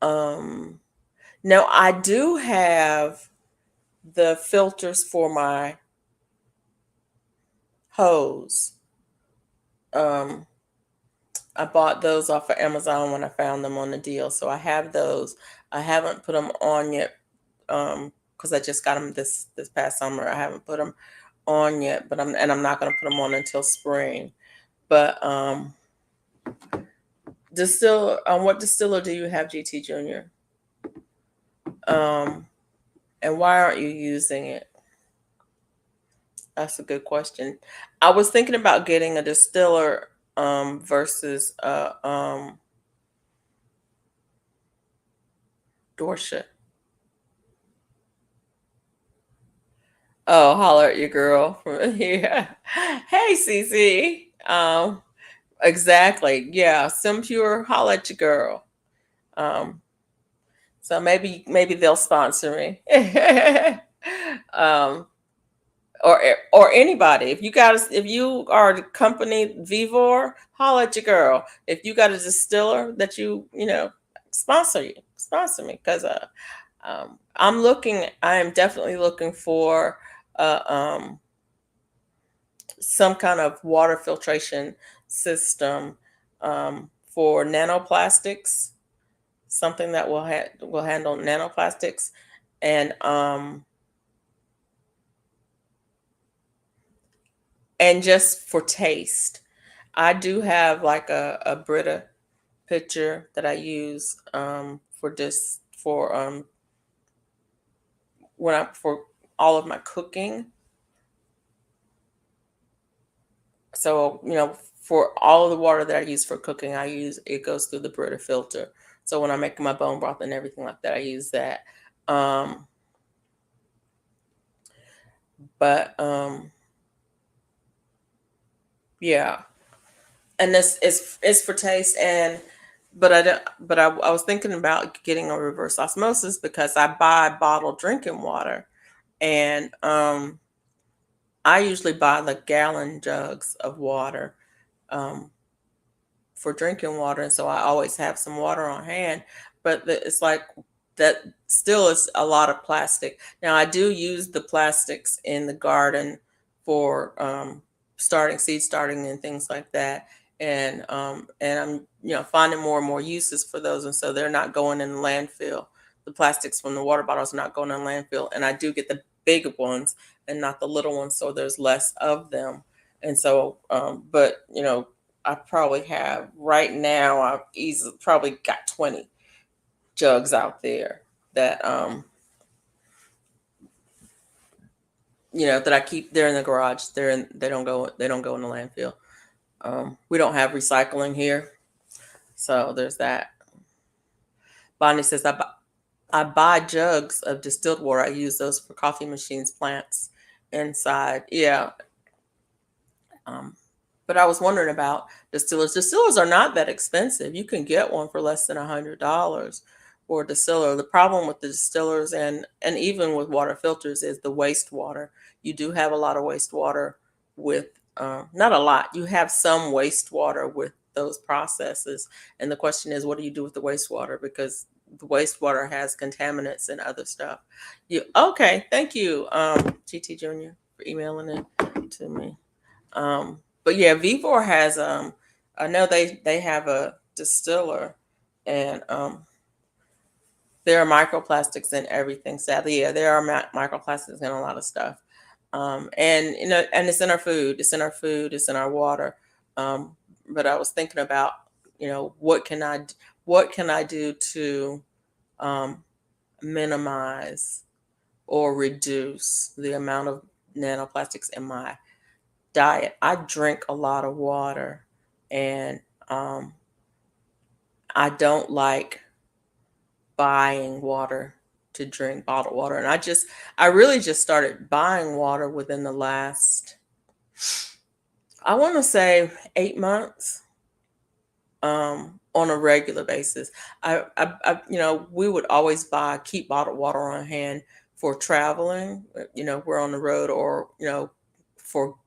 Um, Now I do have the filters for my hose. Um, I bought those off of Amazon when I found them on the deal, so I have those. I haven't put them on yet because I just got them this past summer. I haven't put them on yet, but I'm not going to put them on until spring. But what distiller do you have, GT Junior? Um, and why aren't you using it? That's a good question. I was thinking about getting a distiller versus Dorset. Oh, holler at your girl from here. Hey, Cece. Exactly. Yeah, Simpure, holler at your girl. Um, so maybe they'll sponsor me. um, or anybody. If you are the company Vivor, holler at your girl. If you got a distiller that sponsor me, because I am definitely looking for uh, um, some kind of water filtration system for nanoplastics, something that will handle nanoplastics, and just for taste. I do have like a Brita pitcher that I use for all of my cooking. So, for all of the water that I use for cooking, it goes through the Brita filter. So when I'm making my bone broth and everything like that, I use that. Um, but yeah, and this is for taste, and but I don't, but I was thinking about getting a reverse osmosis because I buy bottled drinking water, and I usually buy like gallon jugs of water. Um, for drinking water, and so I always have some water on hand. But it's like that still is a lot of plastic. Now I do use the plastics in the garden for seed starting and things like that, and I'm finding more and more uses for those, and so they're not going in the landfill. The plastics from the water bottles are not going in landfill, and I do get the big ones and not the little ones, so there's less of them. And so, but I probably have right now. I've easily probably got 20 jugs out there that that I keep. They're in the garage. They don't go in the landfill. We don't have recycling here, so there's that. Bonnie says I buy jugs of distilled water. I use those for coffee machines, plants inside. Yeah. Um, but I was wondering about distillers. Distillers are not that expensive. You can get one for less than $100 for a distiller. The problem with the distillers and even with water filters is the wastewater. You do have a lot of wastewater with not a lot. You have some wastewater with those processes, and the question is, what do you do with the wastewater? Because the wastewater has contaminants and other stuff. You okay? Thank you, GT Junior, for emailing it to me. But yeah, Vivor has I know they have a distiller, and there are microplastics in everything. Sadly, yeah, there are microplastics in a lot of stuff. And and it's in our food, it's in our food, it's in our water. But I was thinking about, what can I do to um, minimize or reduce the amount of nanoplastics in my diet. I drink a lot of water, and um, I don't like buying water to drink, bottled water. And I really just started buying water within the last, I want to say 8 months, on a regular basis. We would always keep bottled water on hand for traveling. We're on the road, or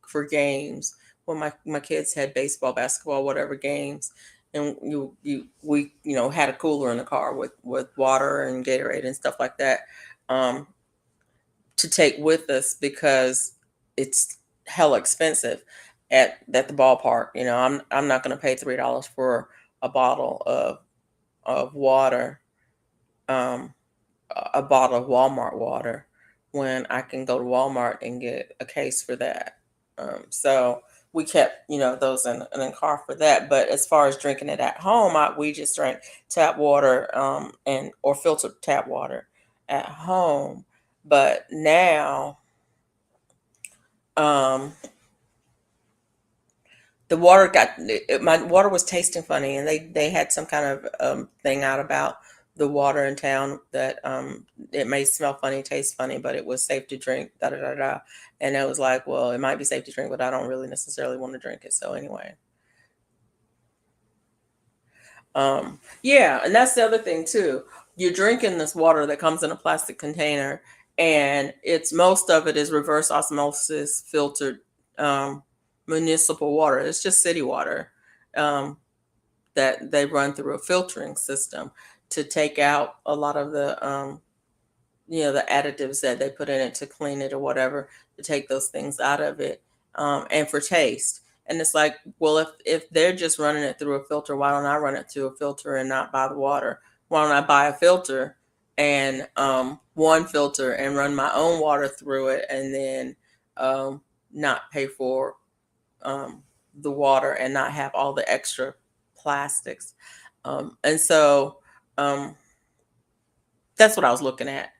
for games when my kids had baseball, basketball, whatever games, and we had a cooler in the car with water and Gatorade and stuff like that, um, to take with us because it's hella expensive at the ballpark. I'm not going to pay $3 for a bottle of water, um, a bottle of Walmart water, when I can go to Walmart and get a case for that. So we kept those in the car for that. But as far as drinking it at home, we just drank tap water, and or filtered tap water at home. But now, um, the water my water was tasting funny, and they had some kind of thing out about the water in town that it may smell funny, taste funny, but it was safe to drink, da da da da. And it was like, well, it might be safe to drink, but I don't really necessarily want to drink it. So anyway, yeah, and that's the other thing too. You're drinking this water that comes in a plastic container, and most of it is reverse osmosis filtered, um, municipal water. It's just city water, um, that they run through a filtering system to take out a lot of the additives that they put in it to clean it or whatever, to take those things out of it, and for taste. And it's like, well, if they're just running it through a filter, why don't I run it through a filter and not buy the water? Why don't I buy a filter, and one filter, and run my own water through it, and then not pay for um, the water, and not have all the extra plastics. And so that's what I was looking at.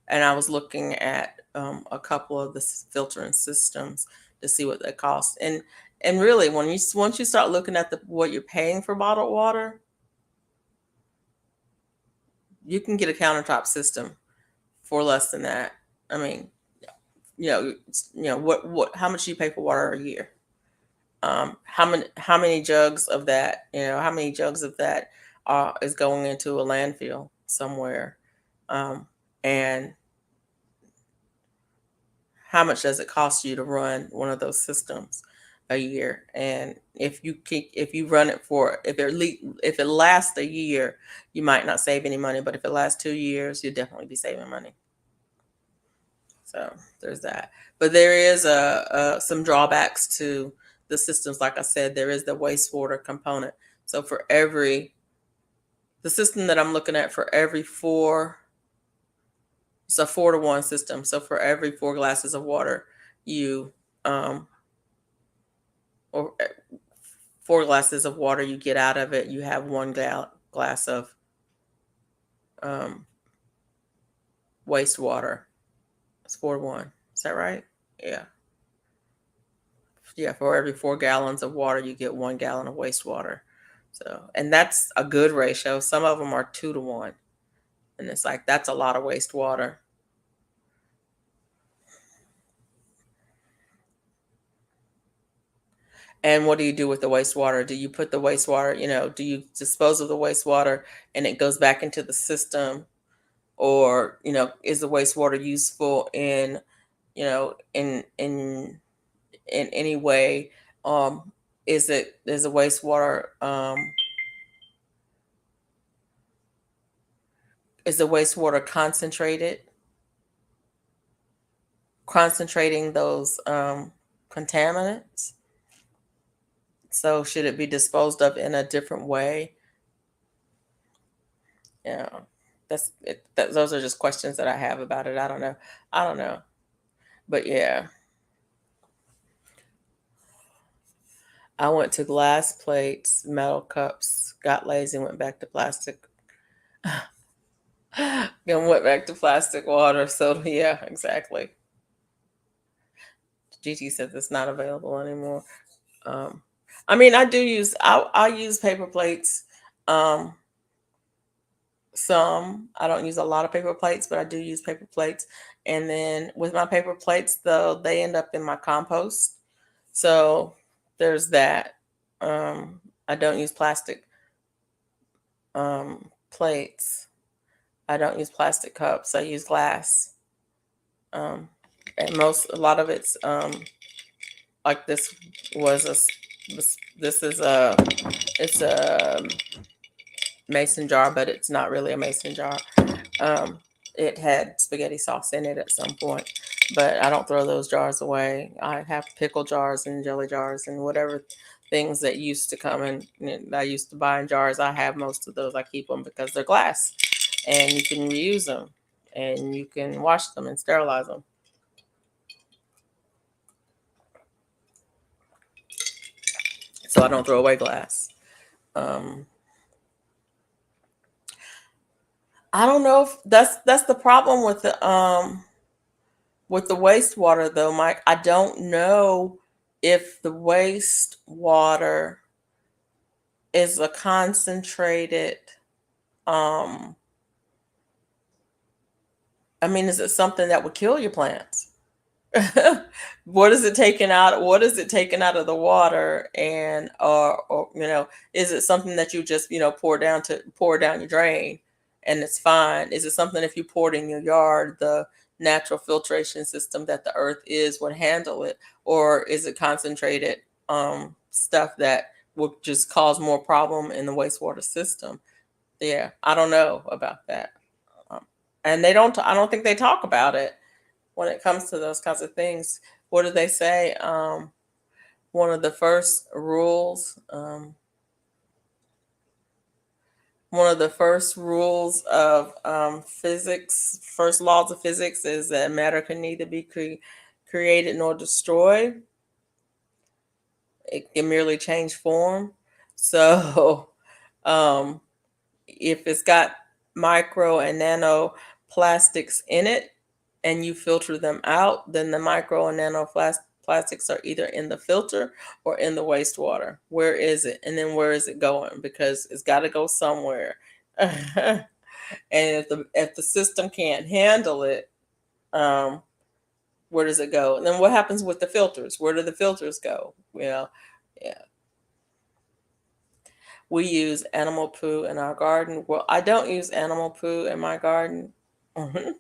And I was looking at a couple of the filtering systems to see what they cost. And really, once you start looking at what you're paying for bottled water, you can get a countertop system for less than that. I mean, what how much do you pay for water a year? How many jugs of that? How many jugs of that is going into a landfill somewhere? And how much does it cost you to run one of those systems a year? And if you run it for if it lasts a year, you might not save any money, but if it lasts 2 years, you'll definitely be saving money. So there's that. But there is some drawbacks to the systems. Like I said, there is the wastewater component. So the system that I'm looking at, for every four, it's a 4-to-1 system. So for every 4 glasses of water you or 4 glasses of water you get out of it, you have 1 glass of um, wastewater. It's 4-to-1. Is that right? Yeah. Yeah. For every 4 gallons of water, you get 1 gallon of wastewater. So, and that's a good ratio. Some of them are 2-to-1. And it's like, that's a lot of wastewater. And what do you do with the wastewater? Do you put the wastewater, do you dispose of the wastewater and it goes back into the system? Or, is the wastewater useful in, in any way? Is the wastewater, concentrated, concentrating those contaminants? So should it be disposed of in a different way? Yeah, those are just questions that I have about it. I don't know. I don't know. But yeah, I went to glass plates, metal cups, got lazy, went back to plastic. And went back to plastic water. So yeah, exactly. GT said it's not available anymore. Um, I mean, I use paper plates. Um, some I don't use a lot of paper plates, but I do use paper plates. And then with my paper plates, though, they end up in my compost. So there's that. I don't use plastic plates. I don't use plastic cups. I use glass. Um, and a lot of it's like this was a this is it's a mason jar, but it's not really a mason jar. It had spaghetti sauce in it at some point, but I don't throw those jars away. I have pickle jars and jelly jars and whatever things that used to come in, I used to buy in jars. I have most of those. I keep them because they're glass and you can reuse them and you can wash them and sterilize them. So I don't throw away glass. Um, I don't know if that's the problem with the wastewater though, Mike. I don't know if the wastewater is a concentrated um I mean, is it something that would kill your plants? What is it taken out of the water? And or is it something that you just pour down your drain and it's fine? Is it something, if you pour it in your yard, the natural filtration system that the earth is would handle it? Or is it concentrated stuff that would just cause more problem in the wastewater system? Yeah, I don't know about that. um, and I don't think they talk about it when it comes to those kinds of things. What do they say? One of the first rules, one of the first rules of physics, first laws of physics, is that matter can neither be created nor destroyed. It can merely change form. So, if it's got micro and nano plastics in it and you filter them out, then the micro and nano plastics are either in the filter or in the wastewater. Where is it? And then where is it going? Because it's got to go somewhere. And if the system can't handle it, um, where does it go? And then what happens with the filters? Where do the filters go? Yeah, we use animal poo in our garden. Well, I don't use animal poo in my garden. Mhm.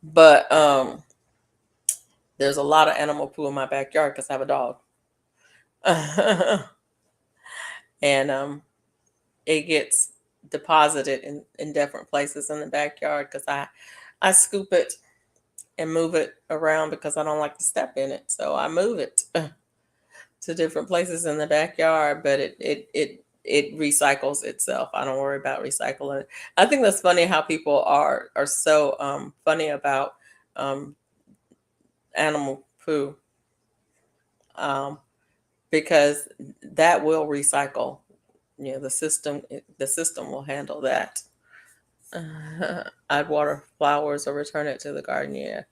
But there's a lot of animal poo in my backyard because I have a dog. And it gets deposited in different places in the backyard because I scoop it and move it around because I don't like to step in it. So I move it to different places in the backyard, but it recycles itself. I don't worry about recycling. I think that's funny how people are so funny about um, animal poo, um, because that will recycle. You know, the system will handle that. I'd water flowers or return it to the garden. Yeah.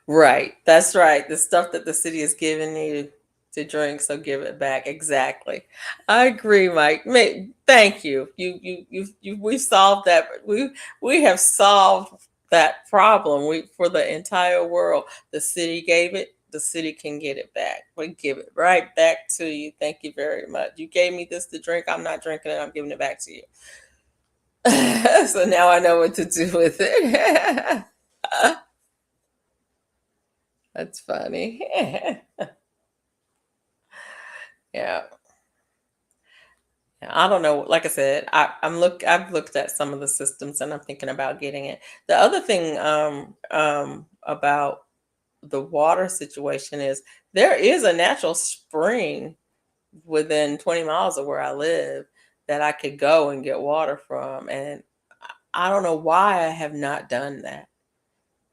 Right. That's right. The stuff that the city is giving you to drink, so give it back. Exactly. I agree, Mike. Thank you. We've solved that. We have solved that problem. We for the entire world. The city gave it. The city can get it back. We give it right back to you. Thank you very much. You gave me this to drink. I'm not drinking it. I'm giving it back to you. So now I know what to do with it. That's funny. Yeah. Yeah, I don't know. Like I said, I've looked at some of the systems and I'm thinking about getting it. The other thing about the water situation is there is a natural spring within 20 miles of where I live that I could go and get water from. And I don't know why I have not done that.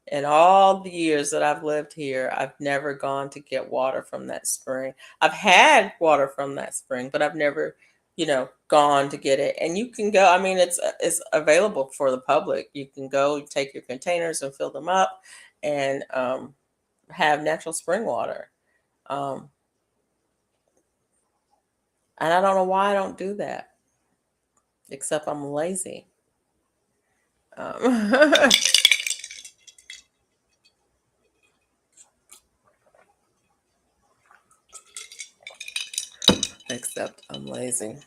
In all the years that I've lived here, I've never gone to get water from that spring. I've had water from that spring, but I've never, gone to get it. And you can go. I mean, it's available for the public. You can go, you take your containers and fill them up, and have natural spring water. Um, and I don't know why I don't do that, except I'm lazy. Um, except I'm lazy.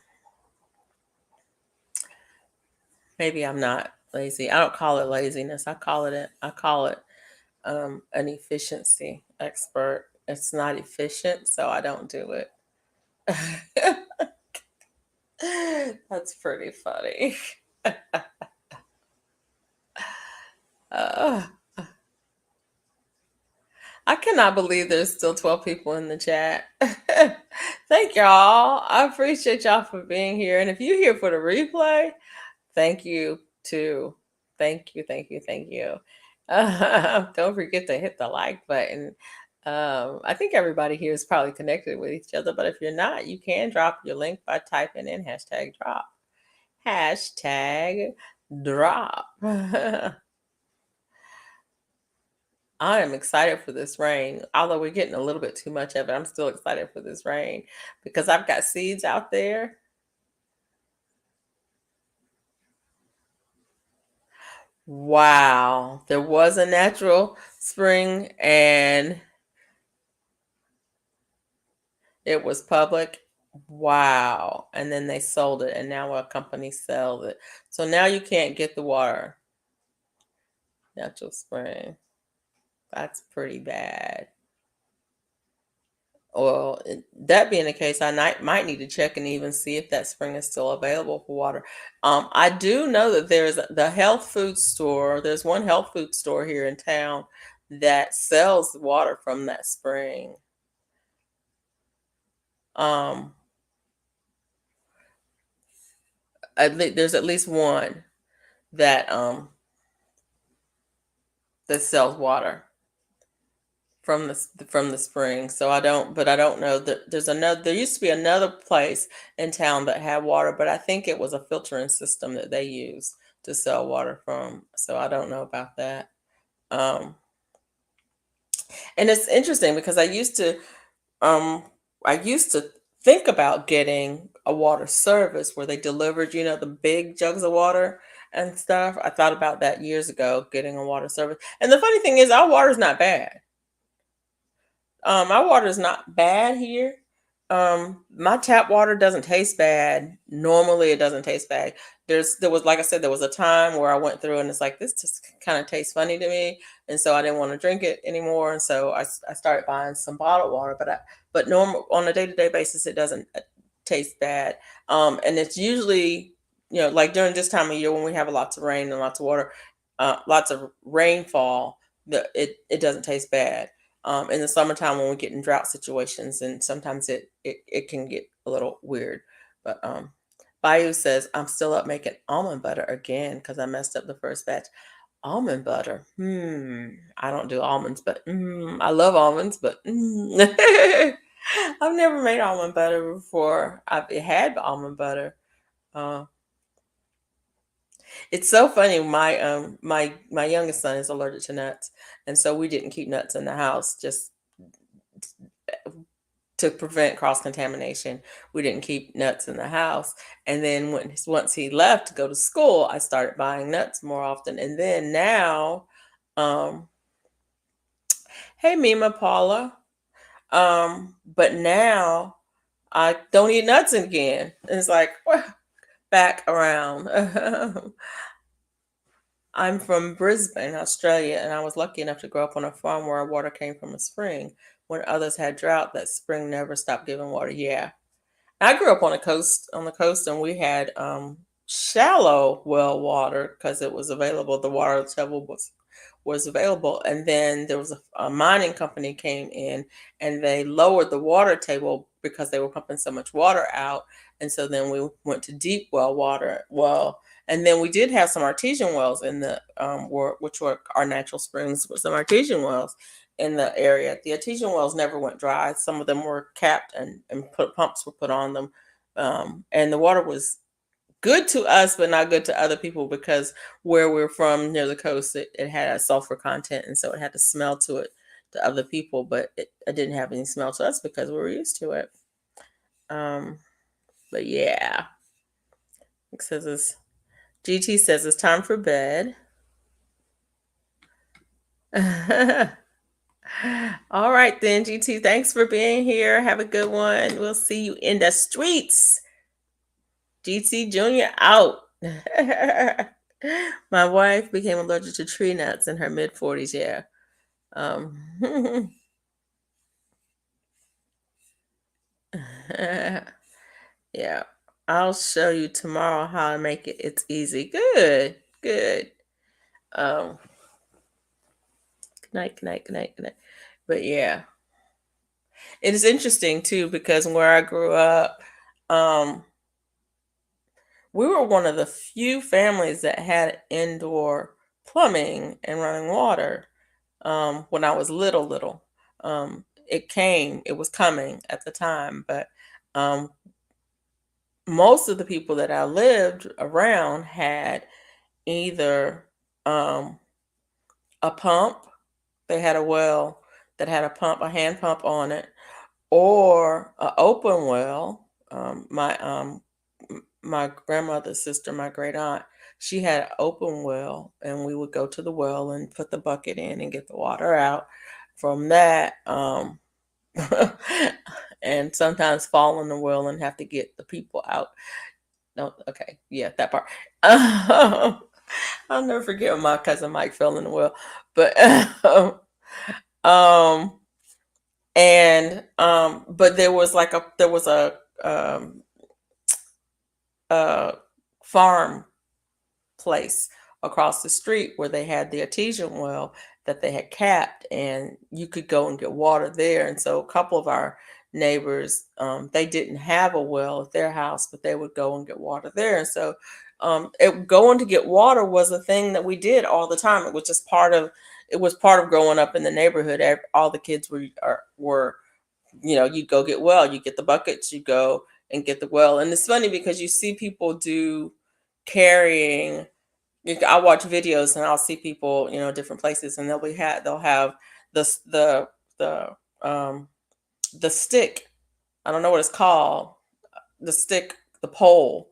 Maybe I'm not lazy. I don't call it laziness. I call it an efficiency expert. It's not efficient, so I don't do it. That's pretty funny. Uh, I cannot believe there's still 12 people in the chat. Thank y'all. I appreciate y'all for being here. And if you're here for the replay, thank you too. Thank you, thank you, thank you. Don't forget to hit the like button. I think everybody here is probably connected with each other, but if you're not, you can drop your link by typing in hashtag drop. Hashtag drop. I am excited for this rain. Although we're getting a little bit too much of it, I'm still excited for this rain because I've got seeds out there. Wow. There was a natural spring and it was public. Wow. And then they sold it and now a company sells it. So now you can't get the water. Natural spring. That's pretty bad. Well, that being the case, I might need to check and even see if that spring is still available for water. I do know that there's the health food store. There's one health food store here in town that sells water from that spring. Um, there's at least one that that sells water from the spring. So I don't know that there used to be another place in town that had water, but I think it was a filtering system that they use to sell water from. So I don't know about that. Um, and it's interesting because um I used to think about getting a water service where they delivered, the big jugs of water and stuff. I thought about that years ago, getting a water service. And the funny thing is our water's not bad. My water is not bad here. My tap water doesn't taste bad. Normally, it doesn't taste bad. There was, like I said, there was a time where I went through and it's like this just kind of tastes funny to me, and so I didn't want to drink it anymore. And so I started buying some bottled water, but normal on a day to day basis, it doesn't taste bad. And it's usually like during this time of year when we have lots of rain and lots of water, lots of rainfall, it doesn't taste bad in the summertime when we get in drought situations, and sometimes it can get a little weird. But Bayou says I'm still up making almond butter again because I messed up the first batch. Almond butter. I don't do almonds, but I love almonds, but I've never made almond butter before. I've had almond butter. Uh, it's so funny. My youngest son is allergic to nuts, and so we didn't keep nuts in the house just to prevent cross contamination. We didn't keep nuts in the house. And then once he left to go to school, I started buying nuts more often. And then now, um, hey Mima Paula, but now I don't eat nuts again. And it's like, well, back around. I'm from Brisbane, Australia, and I was lucky enough to grow up on a farm where our water came from a spring. When others had drought, that spring never stopped giving water. Yeah, I grew up on the coast, and we had shallow well water because it was available. The water table was available, and then there was a mining company came in, and they lowered the water table because they were pumping so much water out, and so then we went to deep well water. Well, and then we did have some artesian wells in the which were our natural springs, with some artesian wells in the area. The artesian wells never went dry. Some of them were capped and pumps were put on them. And the water was good to us, but not good to other people because where we're from near the coast, it had a sulfur content. And so it had to smell to it to other people, but it didn't have any smell to us because we were used to it. Um, but yeah, it says GT says it's time for bed. All right, then, GT. Thanks for being here. Have a good one. We'll see you in the streets. GT Jr. out. My wife became allergic to tree nuts in her mid 40s. Yeah. Yeah. I'll show you tomorrow how to make it. It's easy. Good. Good. Um, good night, good night, good night, good night. But yeah. It is interesting too because where I grew up, um, we were one of the few families that had indoor plumbing and running water when I was little. It was coming at the time, but um, most of the people that I lived around had either a pump, they had a well that had a hand pump on it, or an open well. My grandmother's sister, my great aunt, she had an open well, and we would go to the well and put the bucket in and get the water out from that. And sometimes fall in the well and have to get the people out. No, okay, yeah, that part. I'll never forget when my cousin Mike fell in the well, but um, but there was a farm place across the street where they had the artesian well that they had capped, and you could go and get water there. And so a couple of our neighbors, they didn't have a well at their house, but they would go and get water there. And so going to get water was a thing that we did all the time. It was just part of it was part of growing up in the neighborhood. All the kids were, you go get well, you get the buckets, you go and get the well. And it's funny because you see people do carrying. I watch videos and I'll see people, different places, and they'll have the the um the stick. I don't know what it's called. The stick, the pole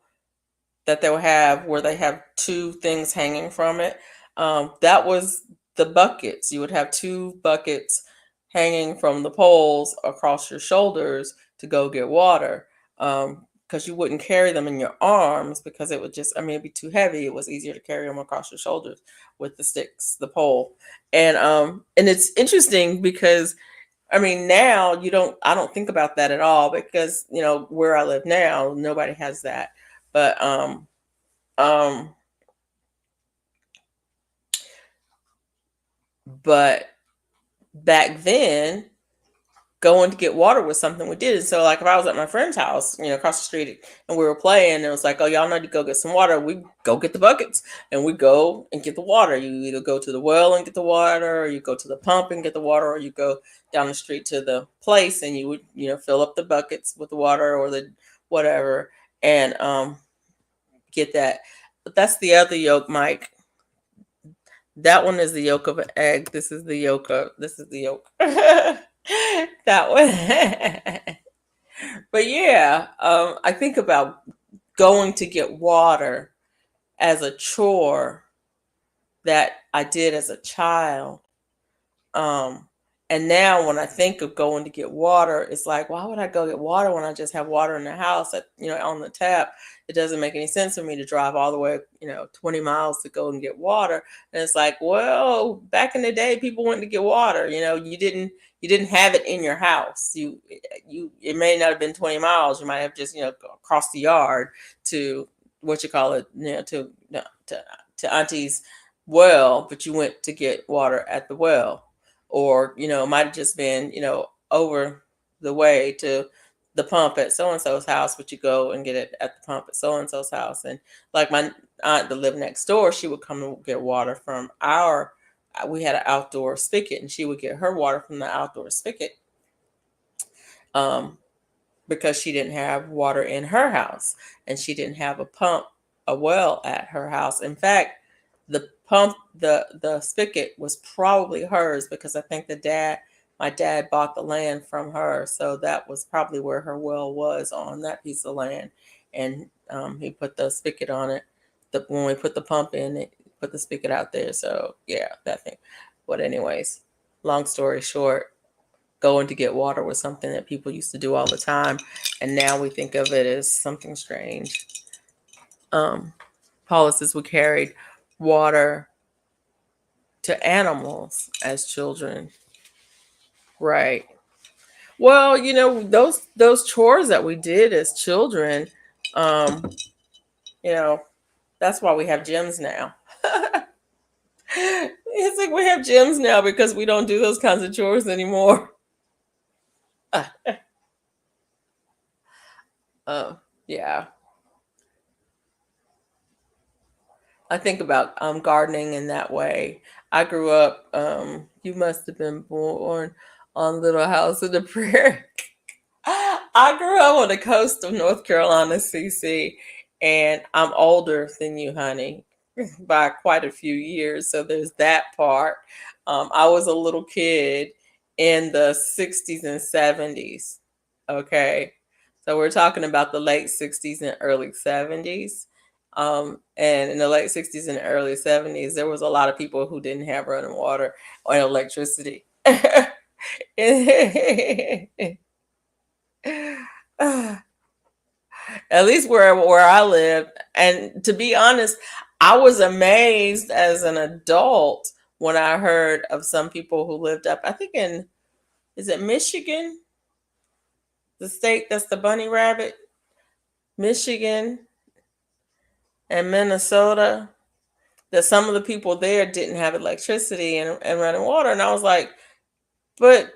that they'll have where they have two things hanging from it. That was the buckets. You would have two buckets hanging from the poles across your shoulders to go get water. Because you wouldn't carry them in your arms because it would just, it'd be too heavy. It was easier to carry them across your shoulders with the sticks, the pole. And it's interesting because now I don't think about that at all because, where I live now, nobody has that. But but back then, going to get water was something we did. And so, like, if I was at my friend's house, across the street, and we were playing, and it was like, oh, y'all need to go get some water. We go get the buckets, and we go and get the water. You either go to the well and get the water, or you go to the pump and get the water, or you go down the street to the place and you would, fill up the buckets with the water or the whatever, and get that. But that's the other yolk, Mike. That one is the yolk of an egg. This is the yolk. That one. But yeah, I think about going to get water as a chore that I did as a child. And now when I think of going to get water, it's like, why would I go get water when I just have water in the house on the tap? It doesn't make any sense for me to drive all the way, 20 miles to go and get water. And it's like, well, back in the day, people went to get water. You didn't have it in your house. It may not have been 20 miles. You might have just, across the yard to to auntie's well, but you went to get water at the well. Or, it might have just been, over the way to the pump at so-and-so's house, but you go and get it at the pump at so-and-so's house. And like my aunt that lived next door, she would come and get water from we had an outdoor spigot, and she would get her water from the outdoor spigot because she didn't have water in her house, and she didn't have a well at her house. In fact, the pump, the spigot was probably hers because I think my dad bought the land from her. So that was probably where her well was, on that piece of land. And he put the spigot on it. When we put the pump in, it put the spigot out there. So yeah, that thing. But anyways, long story short, going to get water was something that people used to do all the time. And now we think of it as something strange. Paula says we carried water to animals as children. Right. Well, those chores that we did as children, that's why we have gyms now. It's like we have gyms now because we don't do those kinds of chores anymore. Yeah. I think about gardening in that way. I grew up, you must have been born on Little House of the Prairie. I grew up on the coast of North Carolina, CC, and I'm older than you, honey, by quite a few years. So there's that part. I was a little kid in the 60s and 70s. Okay. So we're talking about the late 60s and early 70s. And in the late 60s and early 70s, there was a lot of people who didn't have running water or electricity. At least where I lived. And to be honest, I was amazed as an adult when I heard of some people who lived up, I think is it Michigan? The state that's the bunny rabbit? Michigan and Minnesota, that some of the people there didn't have electricity and running water. And I was like, but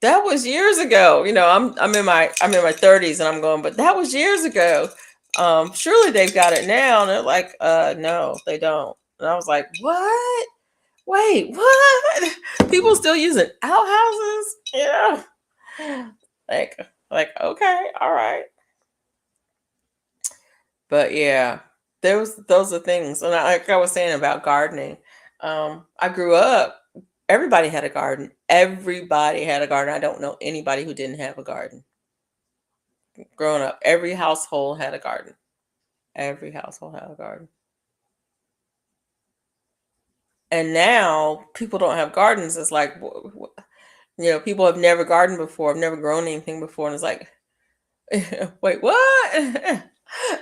that was years ago. I'm in my 30s and I'm going, but that was years ago. Surely they've got it now. And they're like, no, they don't. And I was like, what? Wait, what? People still using outhouses? Yeah. Like, okay, all right. But yeah, those are things. And like I was saying about gardening, I grew up, everybody had a garden. Everybody had a garden. I don't know anybody who didn't have a garden. Growing up, every household had a garden. Every household had a garden. And now people don't have gardens. It's like, people have never gardened before, have never grown anything before. And it's like, wait, what?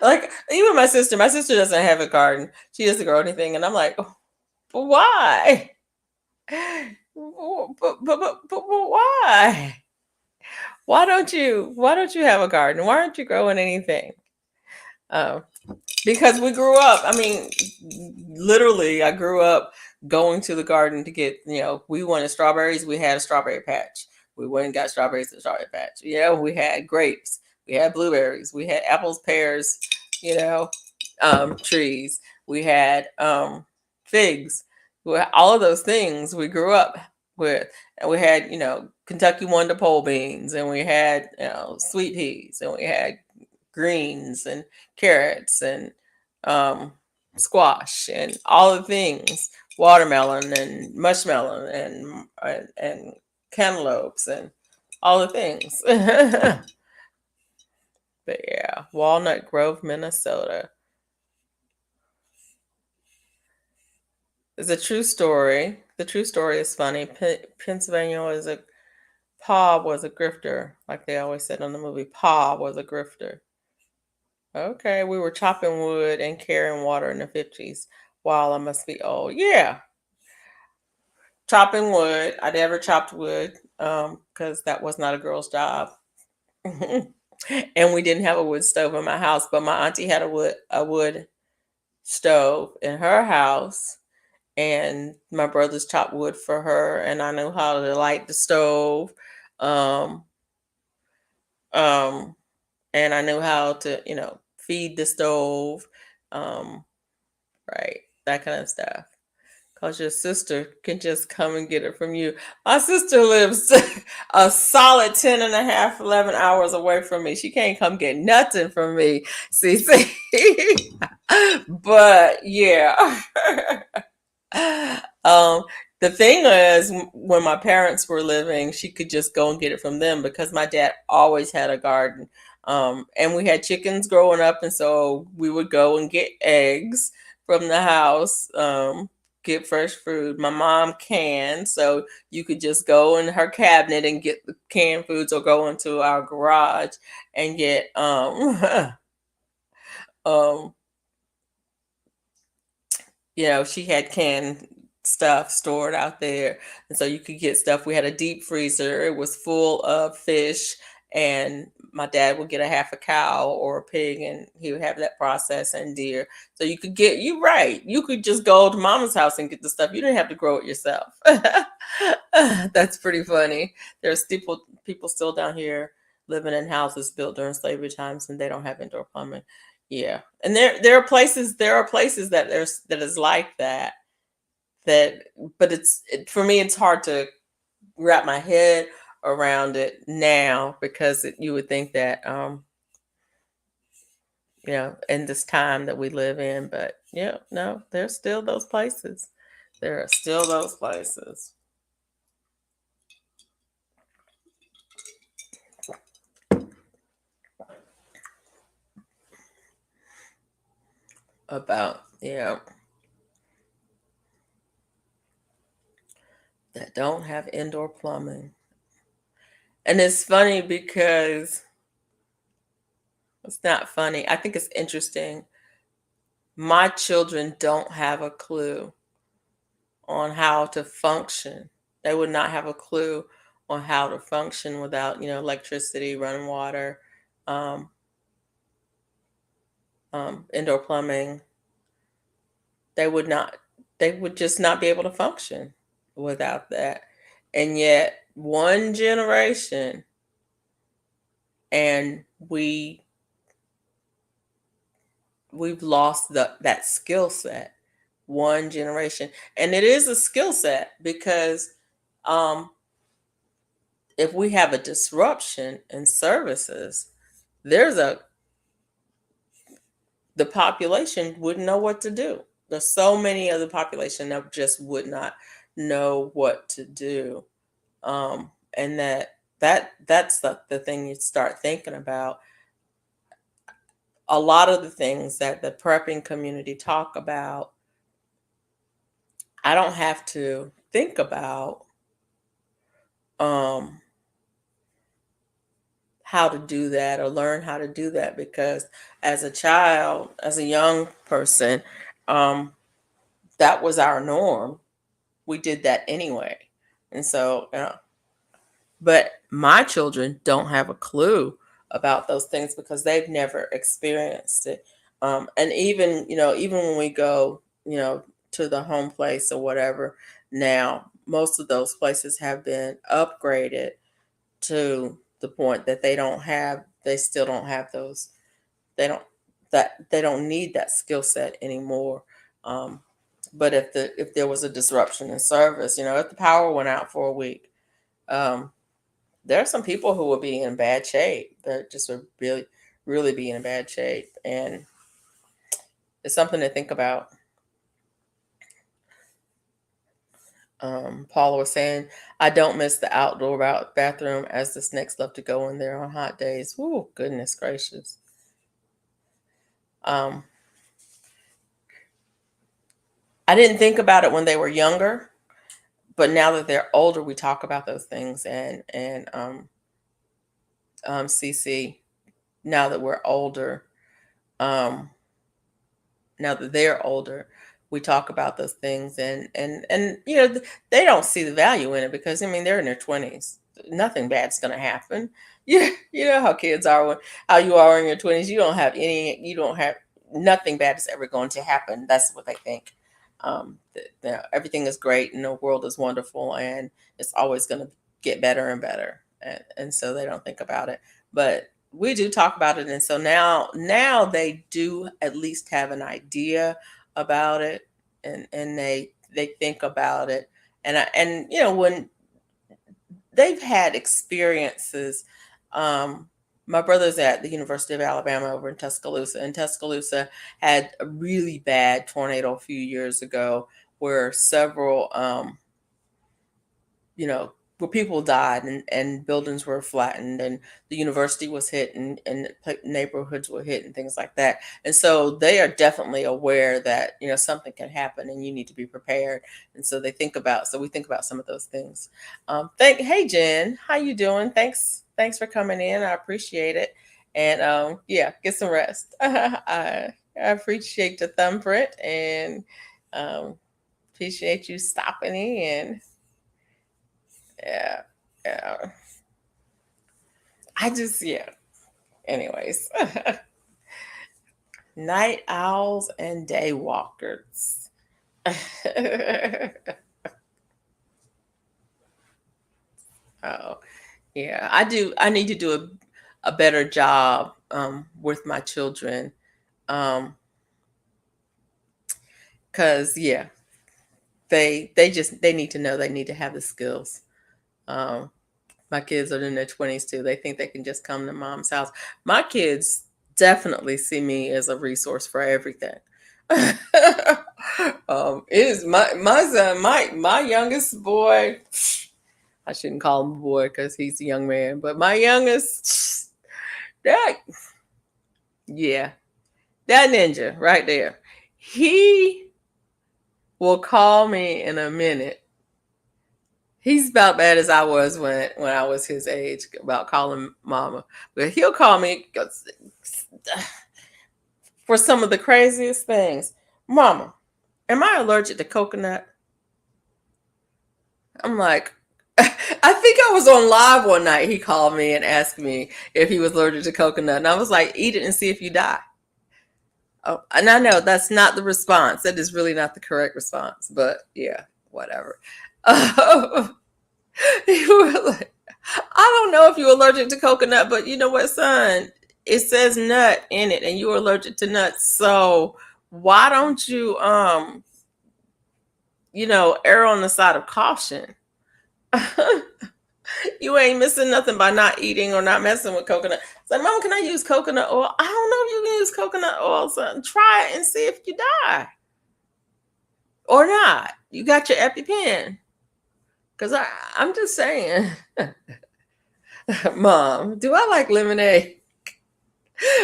Like, even my sister doesn't have a garden. She doesn't grow anything. And I'm like, but why? But why? Why don't you have a garden? Why aren't you growing anything? Um, because we grew up. I mean, literally, I grew up going to the garden to get, we wanted strawberries. We had a strawberry patch. We went and got strawberries at the strawberry patch. We had grapes. We had blueberries. We had apples, pears, trees. We had figs. All of those things we grew up with. And we had, Kentucky Wonder pole beans, and we had, sweet peas, and we had greens and carrots and um, squash and all the things, watermelon and mushmelon and cantaloupes and all the things. But yeah, Walnut Grove, Minnesota. It's a true story. The true story is funny. Pennsylvania Pa was a grifter, like they always said on the movie. Pa was a grifter. Okay, we were chopping wood and carrying water in the 50s. Wow, I must be old. Yeah, chopping wood. I never chopped wood because that was not a girl's job. And we didn't have a wood stove in my house, but my auntie had a wood stove in her house, and my brothers chopped wood for her, and I knew how to light the stove. Um, um, and I knew how to, feed the stove. Um, right, that kind of stuff. Because your sister can just come and get it from you. My sister lives a solid 10 and a half, 11 hours away from me. She can't come get nothing from me. See. But yeah. um, the thing is, when my parents were living, she could just go and get it from them because my dad always had a garden. And we had chickens growing up, and so we would go and get eggs from the house, get fresh food. My mom canned, so you could just go in her cabinet and get the canned foods, or go into our garage and get um she had canned stuff stored out there. And so you could get stuff. We had a deep freezer. It was full of fish. And my dad would get a half a cow or a pig, and he would have that process, and deer. So you could get, you right. You could just go to mama's house and get the stuff. You didn't have to grow it yourself. That's pretty funny. There's people still down here living in houses built during slavery times, and they don't have indoor plumbing. Yeah. And there are places that is like that, but for me, it's hard to wrap my head around it now, because you would think that, in this time that we live in. But yeah, no, there's still those places. There are still those places. About, that don't have indoor plumbing. And it's funny because it's not funny. I think it's interesting. My children don't have a clue on how to function. They would not have a clue on how to function without, electricity, running water, um, indoor plumbing. They would not. They would just not be able to function without that. And yet, one generation, and we've lost that skill set. one generation. And it is a skill set because um, if we have a disruption in services, there's a the population wouldn't know what to do. There's so many of the population that just would not know what to do. And that's the thing you start thinking about. A lot of the things that the prepping community talk about, I don't have to think about um, how to do that or learn how to do that because as a child, as a young person, um, that was our norm. We did that anyway. And so, but my children don't have a clue about those things because they've never experienced it. And even, even when we go, to the home place or whatever, now most of those places have been upgraded to the point that they still don't have those, they don't, they don't need that skill set anymore. Um, but if there was a disruption in service, if the power went out for a week, um, there are some people who will be in bad shape. That just would really, really be in bad shape, and it's something to think about. Paula was saying, "I don't miss the outdoor bathroom as the snakes love to go in there on hot days." Oh, goodness gracious! Um, I didn't think about it when they were younger, but now that they're older, we talk about those things. And CC, now that we're older, um, now that they're older, we talk about those things, and they don't see the value in it because I mean they're in their 20s. Nothing bad's going to happen. You know how kids are how you are in your 20s. You don't have nothing bad is ever going to happen. That's what they think. Everything is great and the world is wonderful and it's always going to get better and better, and so they don't think about it. But we do talk about it, and so now they do at least have an idea about it, and they think about it, and when they've had experiences. My brother's at the University of Alabama over in Tuscaloosa, and Tuscaloosa had a really bad tornado a few years ago where several where people died and buildings were flattened and the university was hit and neighborhoods were hit and things like that. And so they are definitely aware that, something can happen and you need to be prepared. And so we think about some of those things. Hey Jen, how you doing? Thanks for coming in. I appreciate it. And yeah, get some rest. I appreciate the thumbprint and appreciate you stopping in. Yeah, yeah. Yeah. Anyways, night owls and day walkers. Oh, yeah. I need to do a better job with my children. Cause yeah, they need to know they need to have the skills. Um, my kids are in their 20s too. They think they can just come to mom's house. My kids definitely see me as a resource for everything. It is my son, my youngest boy. I shouldn't call him a boy because he's a young man, but my youngest, that yeah, that ninja right there. He will call me in a minute. He's about bad as I was when I was his age about calling mama. But he'll call me for some of the craziest things. Mama, am I allergic to coconut? I'm like, I think I was on live one night. He called me and asked me if he was allergic to coconut. And I was like, eat it and see if you die. Oh, and I know that's not the response. That is really not the correct response. But yeah, whatever. He was like, I don't know if you're allergic to coconut, but you know what, son? It says nut in it, and you're allergic to nuts. So why don't you err on the side of caution. You ain't missing nothing by not eating or not messing with coconut. It's like, Mom, can I use coconut oil? I don't know if you can use coconut oil. So try it and see if you die or not. You got your EpiPen. Because I'm just saying, Mom, do I like lemonade?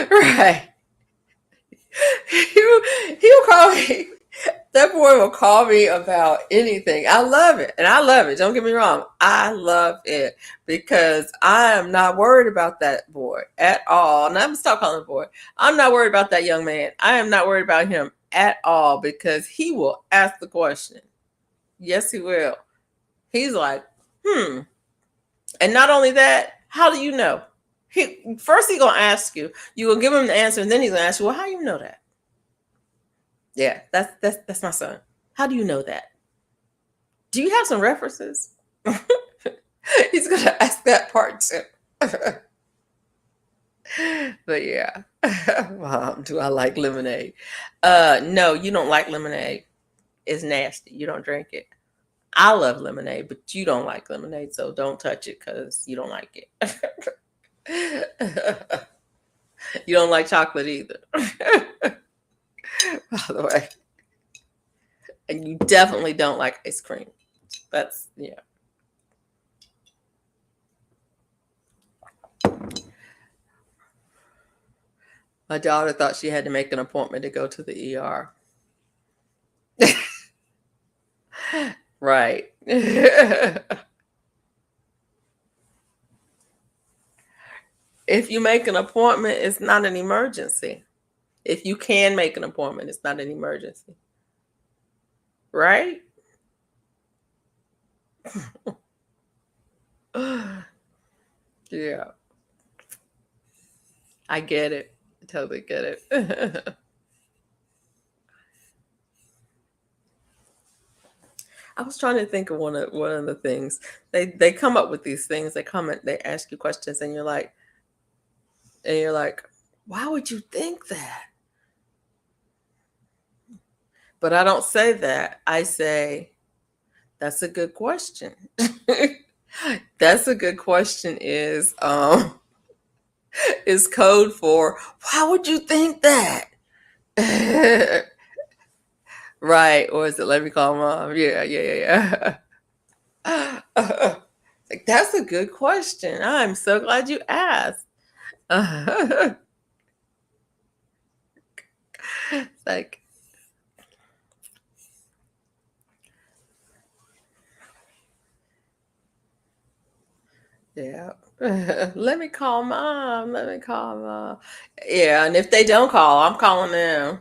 Right. He'll call me. That boy will call me about anything. I love it. And I love it. Don't get me wrong. I love it because I am not worried about that boy at all. And I'm still calling him boy. I'm not worried about that young man. I am not worried about him at all because he will ask the question. Yes, he will. He's like, And not only that, how do you know? First he's gonna ask you. You will give him the answer, and then he's gonna ask you, well, how do you know that? Yeah, that's my son. How do you know that? Do you have some references? He's gonna ask that part too. But yeah. Mom, do I like lemonade? No, you don't like lemonade. It's nasty. You don't drink it. I love lemonade, but you don't like lemonade, so don't touch it because you don't like it. You don't like chocolate either. By the way. And you definitely don't like ice cream. That's, yeah. My daughter thought she had to make an appointment to go to the ER. Right. If you make an appointment, it's not an emergency. If you can make an appointment, it's not an emergency. Right? Yeah. I get it. I totally get it. I was trying to think of one of the things. They come up with these things. They comment, they ask you questions, and you're like, why would you think that? But I don't say that. I say, that's a good question. That's a good question is code for why would you think that? Right. Or is it let me call Mom? Yeah. Like, that's a good question. I'm so glad you asked. It's like, yeah. Let me call Mom. Let me call Mom. Yeah, and if they don't call, I'm calling them.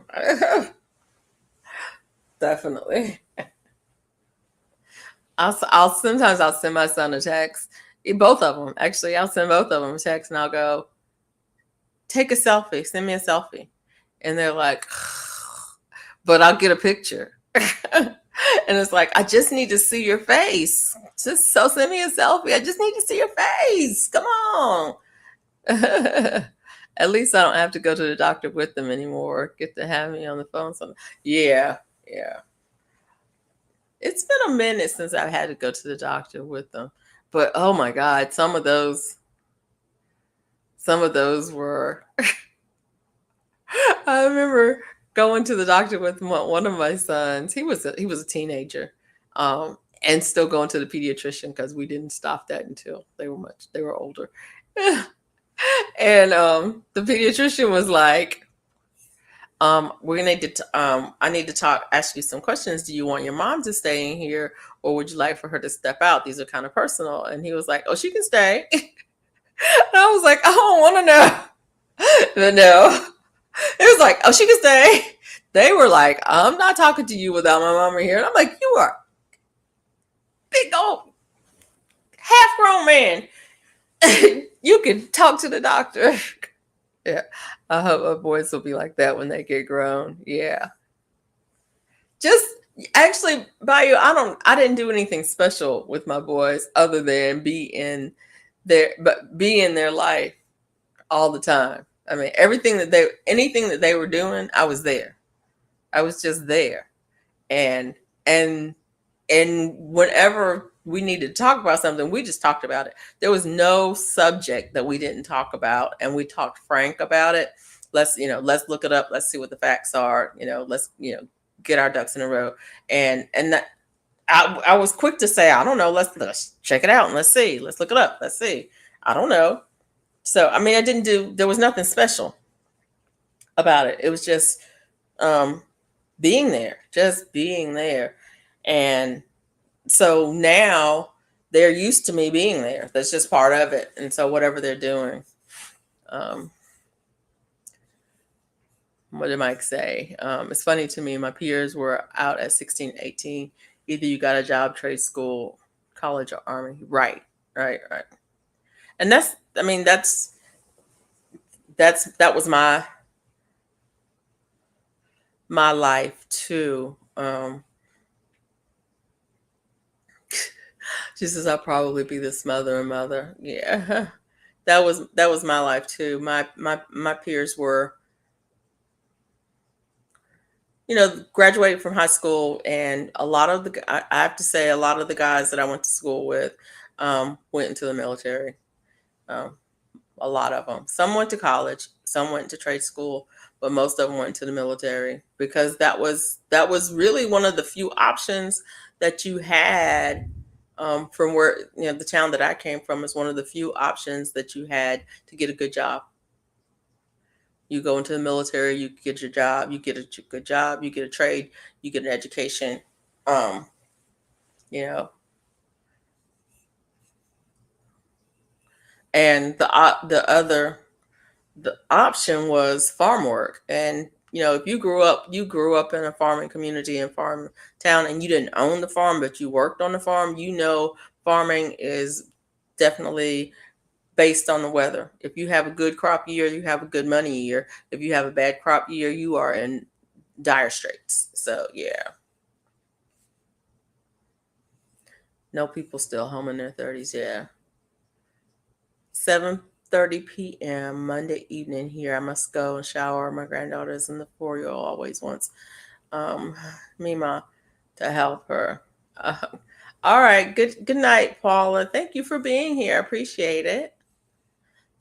Definitely. I'll sometimes I'll send my son a text. Both of them, actually. I'll send both of them a text, and I'll go, take a selfie. Send me a selfie. And they're like, but I'll get a picture. And it's like, I just need to see your face. Just so send me a selfie. I just need to see your face. Come on. At least I don't have to go to the doctor with them anymore. Get to have me on the phone. Yeah. It's been a minute since I've had to go to the doctor with them. But oh my God, some of those were I remember going to the doctor with one of my sons. He was a teenager, and still going to the pediatrician because we didn't stop that until they were older. And the pediatrician was like, we need to I need to ask you some questions. Do you want your mom to stay in here, or would you like for her to step out? These are kind of personal. And he was like, oh, she can stay. And I was like, I don't want to know. But no. It was like, oh, she can stay. They were like, I'm not talking to you without my mama here. And I'm like, you are big old half-grown man. You can talk to the doctor. Yeah. I hope our boys will be like that when they get grown. Yeah. Just actually, Bayou, I didn't do anything special with my boys other than be in their life all the time. I mean, anything that they were doing, I was there. I was just there. And And whenever we needed to talk about something, we just talked about it. There was no subject that we didn't talk about, and we talked frank about it. Let's look it up. Let's see what the facts are. Let's get our ducks in a row. And that I was quick to say, I don't know. Let's check it out and let's see. Let's look it up. Let's see. I don't know. So I mean, there was nothing special about it. It was just um, being there, just being there, and so now they're used to me being there. That's just part of it. And so whatever they're doing, um, what did Mike say? It's funny to me. My peers were out at 16, 18. Either you got a job, trade school, college, or army. Right, right, right. And I mean, that was my life too. She says I'll probably be this mother and mother. Yeah. That was my life too. My peers were, graduated from high school, and I have to say, a lot of the guys that I went to school with went into the military. Um, a lot of them. Some went to college, some went to trade school, but most of them went to the military because that was really one of the few options that you had. From where the town that I came from is one of the few options that you had to get a good job. You go into the military, you get your job, you get a good job, you get a trade, you get an education. Um, you know, and the option was farm work. And if you grew up in a farming community and farm town, and you didn't own the farm, but you worked on the farm. Farming is definitely based on the weather. If you have a good crop year, you have a good money year. If you have a bad crop year, you are in dire straits. So yeah, no, people still home in their 30s. Yeah, 7:30 p.m. Monday evening here. I must go and shower. My granddaughter's in the 4-year-old always wants um Mima to help her. Uh, all right, good night, Paula. Thank you for being here. I appreciate it.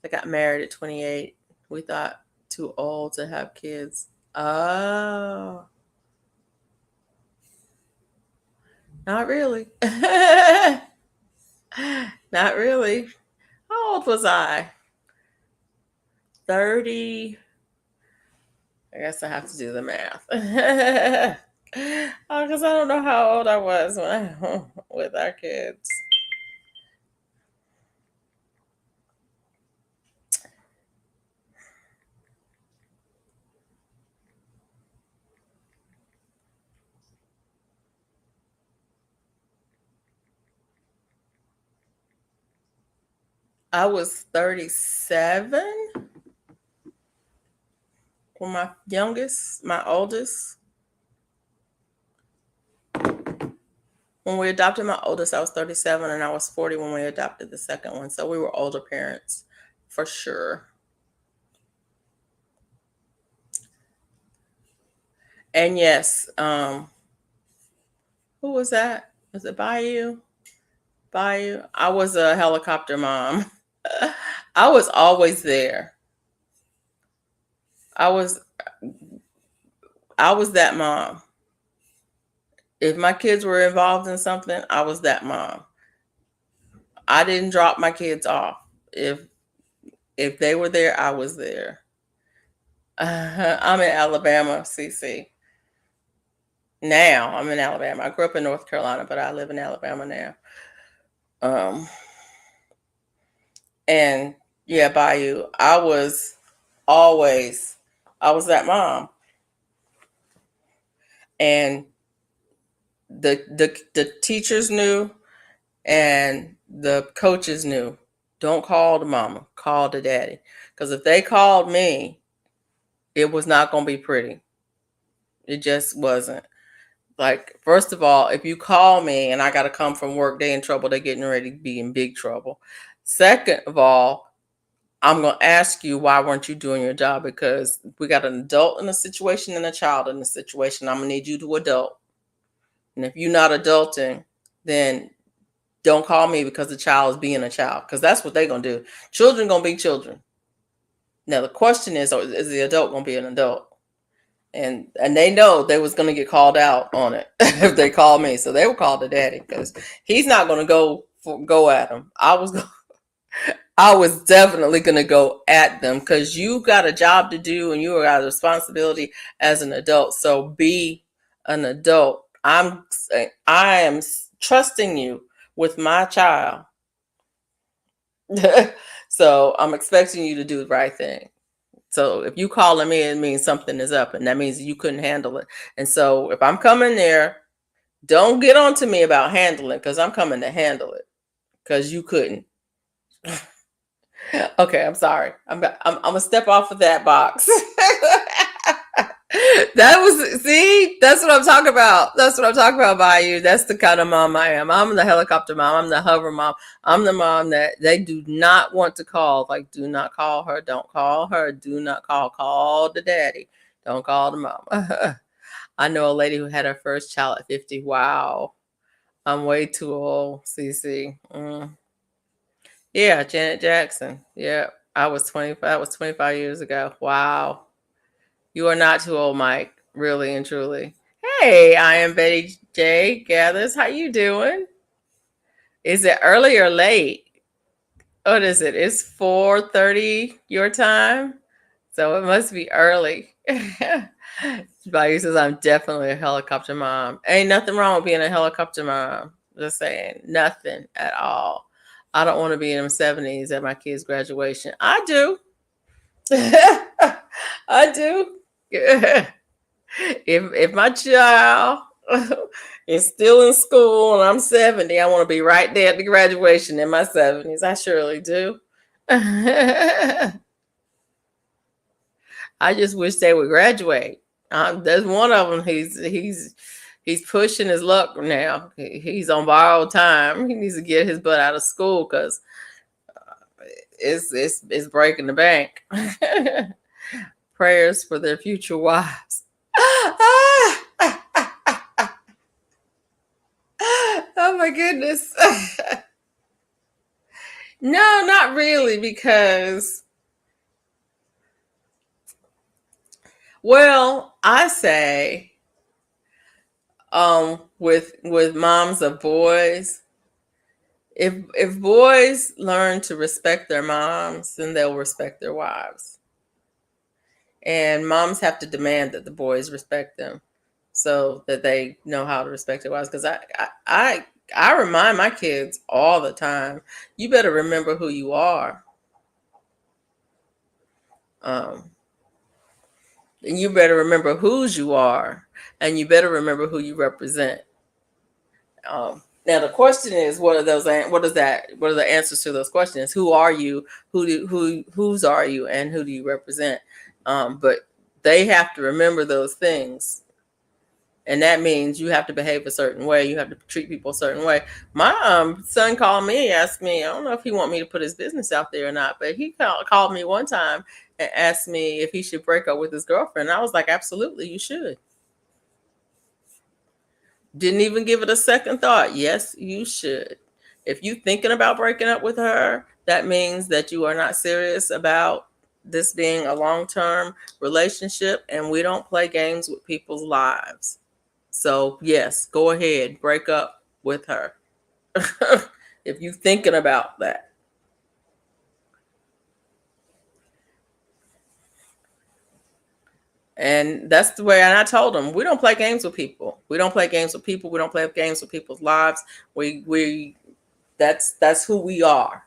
I got married at 28. We thought too old to have kids. Oh, not really. Not really. How old was I? 30. I guess I have to do the math. Because I don't know how old I was with our kids. I was 37 when my oldest, when we adopted my oldest, I was 37, and I was 40 when we adopted the second one. So we were older parents for sure. And yes, who was that? Was it Bayou? Bayou? I was a helicopter mom. I was always there. I was I was that mom. If my kids were involved in something, I was that mom. I didn't drop my kids off. If they were there, I was there. I'm in Alabama, CC. Now I'm in Alabama. I grew up in North Carolina, but I live in Alabama now. Um, and yeah, Bayou. Always, I was that mom, and the teachers knew, and the coaches knew. Don't call the mama, call the daddy, because if they called me, it was not going to be pretty. It just wasn't. Like, first of all, if you call me and I got to come from work, they in trouble. They're getting ready to be in big trouble. Second of all, I'm going to ask you, why weren't you doing your job? Because we got an adult in a situation and a child in a situation. I'm going to need you to adult. And if you're not adulting, then don't call me because the child is being a child, because that's what they're going to do. Children going to be children. Now, the question is the adult going to be an adult? And they know they was going to get called out on it if they called me. So they were called the daddy, because he's not going to go at them. I was definitely going to go at them, because you got a job to do and you got a responsibility as an adult. So be an adult. I am trusting you with my child. So I'm expecting you to do the right thing. So if you calling me, it means something is up, and that means you couldn't handle it. And so if I'm coming there, don't get on to me about handling, because I'm coming to handle it, because you couldn't. Okay, I'm sorry. I'm gonna step off of that box. That's what I'm talking about. That's what I'm talking about by you. That's the kind of mom I am. I'm the helicopter mom. I'm the hover mom. I'm the mom that they do not want to call. Like, do not call her. Don't call her. Do not call the daddy. Don't call the mom. I know a lady who had her first child at 50. Wow. I'm way too old, CC. Yeah, Janet Jackson. Yeah, I was 25. That was 25 years ago. Wow. You are not too old, Mike. Really and truly. Hey, I am Betty J. Gathers. How you doing? Is it early or late? What is it? It's 4:30 your time, so it must be early. Bayou says I'm definitely a helicopter mom. Ain't nothing wrong with being a helicopter mom. Just saying, nothing at all. I don't want to be in them 70s at my kids' graduation. I do. I do. If my child is still in school and I'm 70, I want to be right there at the graduation in my 70s. I surely do. I just wish they would graduate. There's one of them. He's pushing his luck now. He's on borrowed time. He needs to get his butt out of school, because it's breaking the bank. Prayers for their future wives. Oh my goodness. No, not really, because, well, I say, with moms of boys, if boys learn to respect their moms, then they'll respect their wives. And moms have to demand that the boys respect them, so that they know how to respect their wives. Because I remind my kids all the time, you better remember who you are. And you better remember whose you are, and you better remember who you represent. Now the question is, what are the answers to those questions? Who are you? Whose are you, and who do you represent? But they have to remember those things. And that means you have to behave a certain way. You have to treat people a certain way. My son called me, asked me, I don't know if he want me to put his business out there or not, but he called me one time and asked me if he should break up with his girlfriend. And I was like, absolutely, you should. Didn't even give it a second thought. Yes, you should. If you thinking about breaking up with her, that means that you are not serious about this being a long-term relationship, and we don't play games with people's lives. So yes, go ahead, break up with her. If you thinking about that. And that's the way, and I told them, we don't play games with people. We don't play games with people. We don't play games with people's lives. That's who we are.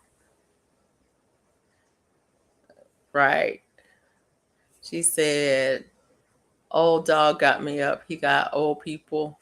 Right. She said, old dog got me up. He got old people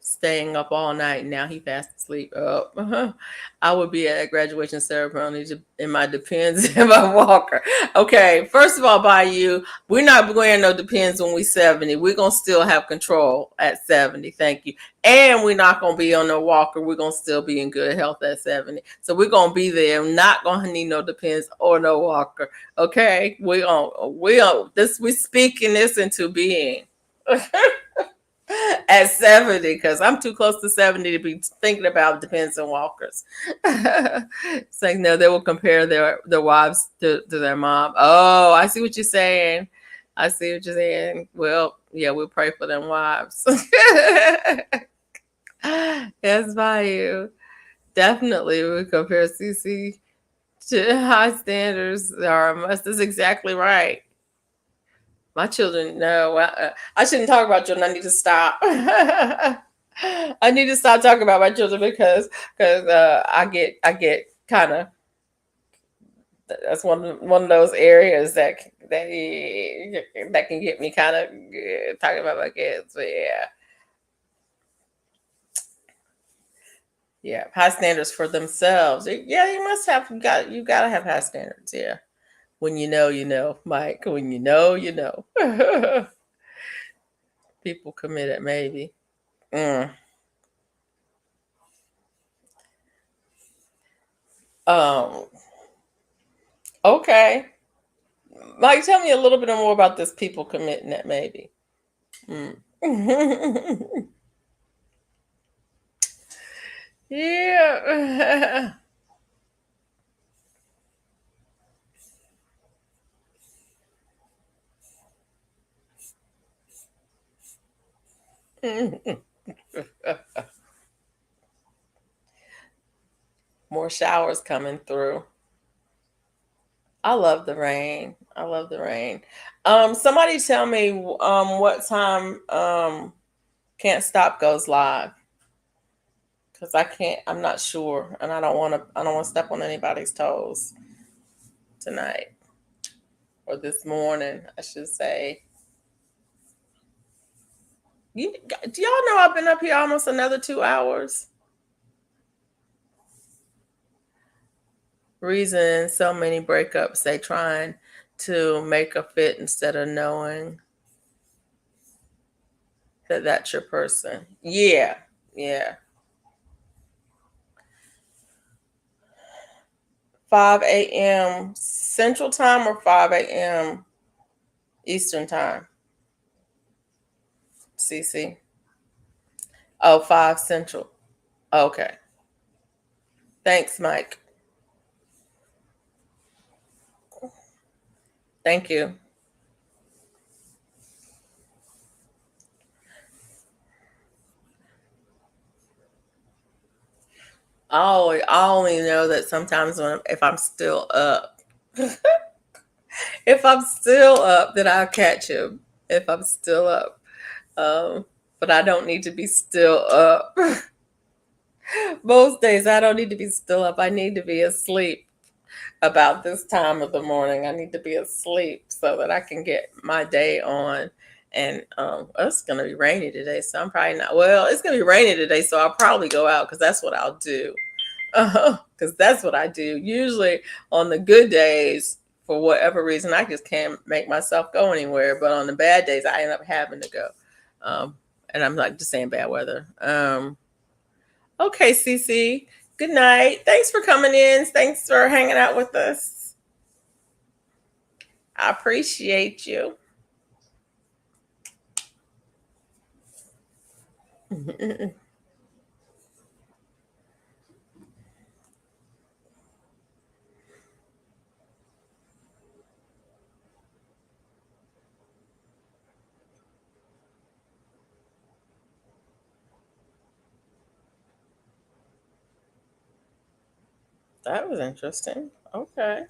staying up all night. Now he fast asleep. I would be at a graduation ceremony in my Depends in my walker. Okay, first of all, Bayou, we're not wearing no Depends when we 70. We're gonna still have control at 70. Thank you. And we're not gonna be on no walker. We're gonna still be in good health at 70. So we're gonna be there. I'm not gonna need no Depends or no walker. Okay, we speaking this into being. At 70, because I'm too close to 70 to be thinking about depends on walkers. It's like, no, they will compare their wives to their mom. Oh, I see what you're saying. I see what you're saying. Well, yeah, we'll pray for them wives. Yes, by you. Definitely, we compare CC to high standards are a must. That's exactly right. My children know. I shouldn't talk about children. I need to stop. I need to stop talking about my children because I get kind of, that's one of those areas that can get me kind of talking about my kids. But yeah, yeah, high standards for themselves. Yeah, you must have you gotta have high standards. Yeah, when you know, Mike. When you know. People committed, maybe. Mm. Um. Okay, Mike. Tell me a little bit more about this people committing that, maybe. Mm. Yeah. More showers coming through. I love the rain. I love the rain. Somebody tell me what time Can't Stop goes live, because I can't. I'm not sure, and I don't want to. I don't want to step on anybody's toes tonight or this morning, I should say. Do y'all know I've been up here almost another 2 hours? Reason so many breakups, they trying to make a fit instead of knowing that that's your person. Yeah, yeah. 5 a.m. Central Time or 5 a.m. Eastern Time? CC. Oh, 5 Central. Okay. Thanks, Mike. Thank you. I only know that sometimes if I'm still up, if I'm still up, then I'll catch him. If I'm still up, but I don't need to be still up. Most days I don't need to be still up. I need to be asleep about this time of the morning. I need to be asleep so that I can get my day on. And it's gonna be rainy today, so I'm probably not. Well, it's gonna be rainy today, so I'll probably go out because that's what I'll do. Because that's what I do. Usually on the good days, for whatever reason, I just can't make myself go anywhere. But on the bad days, I end up having to go. And I'm like just saying bad weather. Okay, Cece. Good night. Thanks for coming in. Thanks for hanging out with us. I appreciate you. That was interesting. Okay.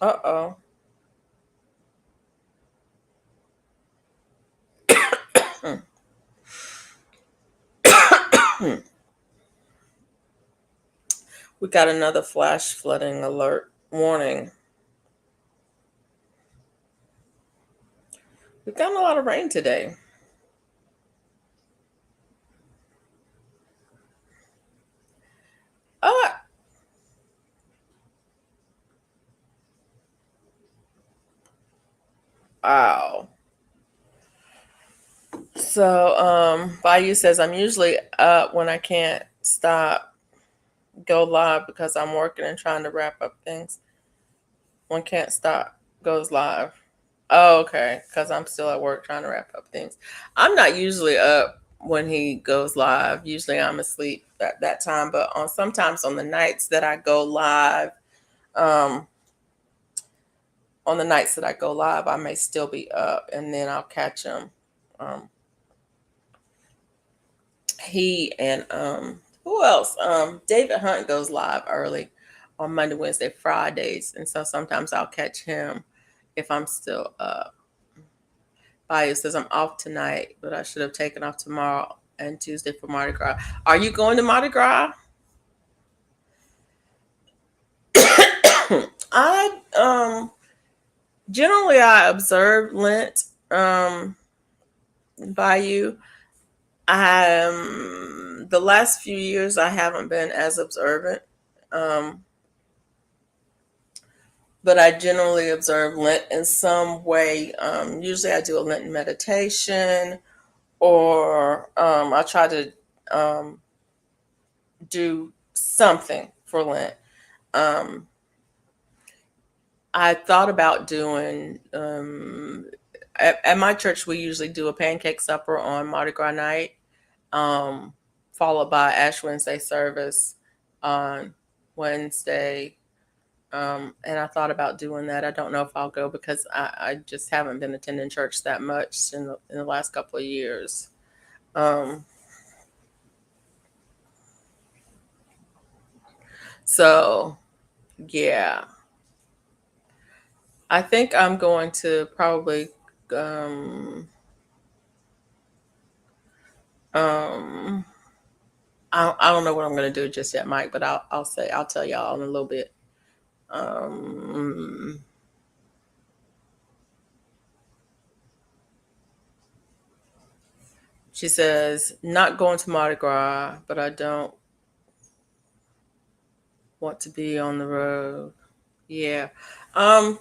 Uh oh. We got another flash flooding alert warning. We've gotten a lot of rain today. Oh, wow. So, Bayou says, I'm usually up when I can't stop go live because I'm working and trying to wrap up things. One Can't Stop goes live. Oh, okay. Because I'm still at work trying to wrap up things. I'm not usually up when he goes live. Usually I'm asleep at that time. But on sometimes on the nights that I go live, um, on the nights that I go live, I may still be up, and then I'll catch him. Um, he and who else? David Hunt goes live early on Monday, Wednesday, Fridays, and so sometimes I'll catch him if I'm still up. Bio says I'm off tonight, but I should have taken off tomorrow and Tuesday for Mardi Gras. Are you going to Mardi Gras? I generally I observe Lent by you. The last few years I haven't been as observant. Um, but I generally observe Lent in some way. Usually I do a Lenten meditation, or I try to um, do something for Lent. Um, I thought about doing, at my church, we usually do a pancake supper on Mardi Gras night, um, followed by Ash Wednesday service on Wednesday. And I thought about doing that. I don't know if I'll go because I just haven't been attending church that much in the last couple of years. Um, so, yeah, I think I'm going to probably, um, um, I don't know what I'm going to do just yet, Mike, but I'll tell y'all in a little bit. Um, she says, not going to Mardi Gras, but I don't want to be on the road. Yeah. Um,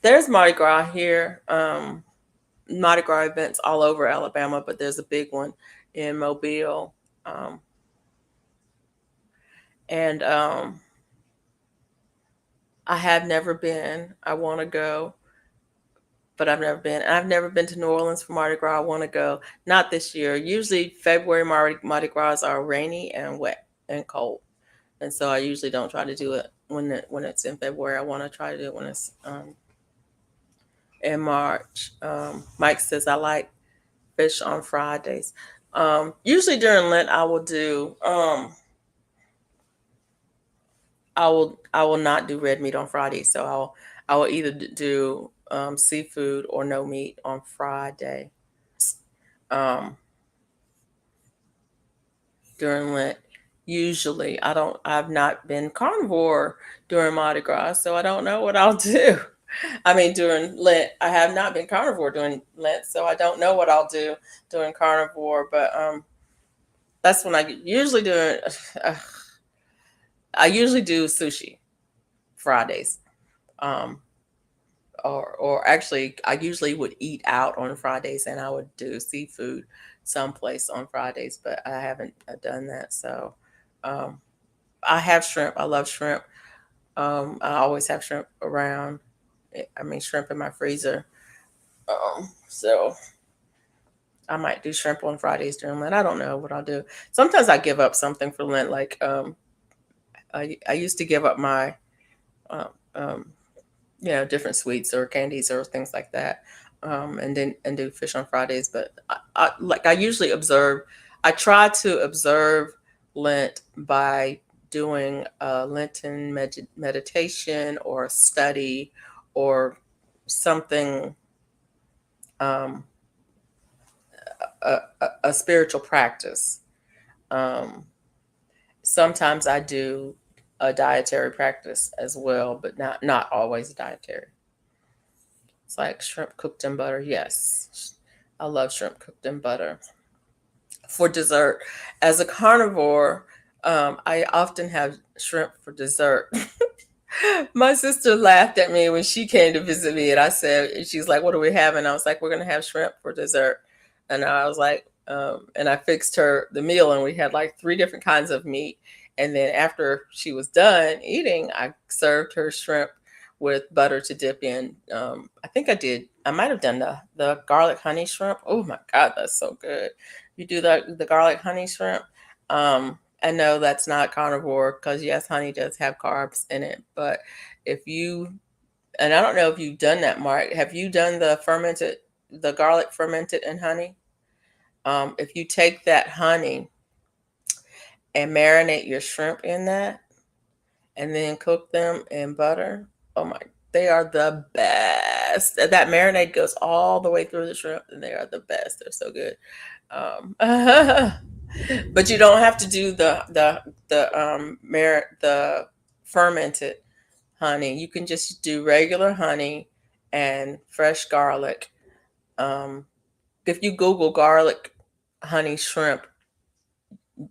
there's Mardi Gras here. Mardi Gras events all over Alabama, but there's a big one in Mobile. Um, and I have never been. I want to go, but I've never been. I've never been to New Orleans for Mardi Gras. I want to go. Not this year. Usually February Mardi Gras are rainy and wet and cold, and so I usually don't try to do it when it's in February. I want to try to do it when it's in March. Mike says I like fish on Fridays. Usually during Lent, I will do. I will not do red meat on Friday. So I will either do seafood or no meat on Friday. Um, during Lent, usually I've not been carnivore during Mardi Gras, so I don't know what I'll do. I mean, during Lent, I have not been carnivore during Lent, so I don't know what I'll do during carnivore. But that's when I usually do. I usually do sushi Fridays. Um, or actually I usually would eat out on Fridays and I would do seafood someplace on Fridays, but I haven't done that. So um, I have shrimp. I love shrimp. I always have shrimp around. I mean, shrimp in my freezer. So I might do shrimp on Fridays during Lent. I don't know what I'll do. Sometimes I give up something for Lent. Like I used to give up my um, um, different sweets or candies or things like that, and do fish on Fridays. But I usually observe. I try to observe Lent by doing a Lenten meditation or study or something, um, a spiritual practice. Um, Sometimes I do a dietary practice as well, but not always dietary. It's like shrimp cooked in butter. Yes. I love shrimp cooked in butter. For dessert, as a carnivore, I often have shrimp for dessert. My sister laughed at me when she came to visit me, and she's like, "What are we having?" I was like, "We're going to have shrimp for dessert." And I was like, and I fixed her the meal, and we had like three different kinds of meat. And then after she was done eating, I served her shrimp with butter to dip in. I think I might have done the garlic honey shrimp. Oh my God, that's so good. You do the garlic honey shrimp. I know that's not carnivore because yes, honey does have carbs in it, but if you, and I don't know if you've done that, Mark, have you done the garlic fermented in honey? If you take that honey and marinate your shrimp in that and then cook them in butter. Oh my, they are the best. That marinade goes all the way through the shrimp and they are the best. They're so good. But you don't have to do the fermented honey. You can just do regular honey and fresh garlic. Um, if you Google garlic honey shrimp,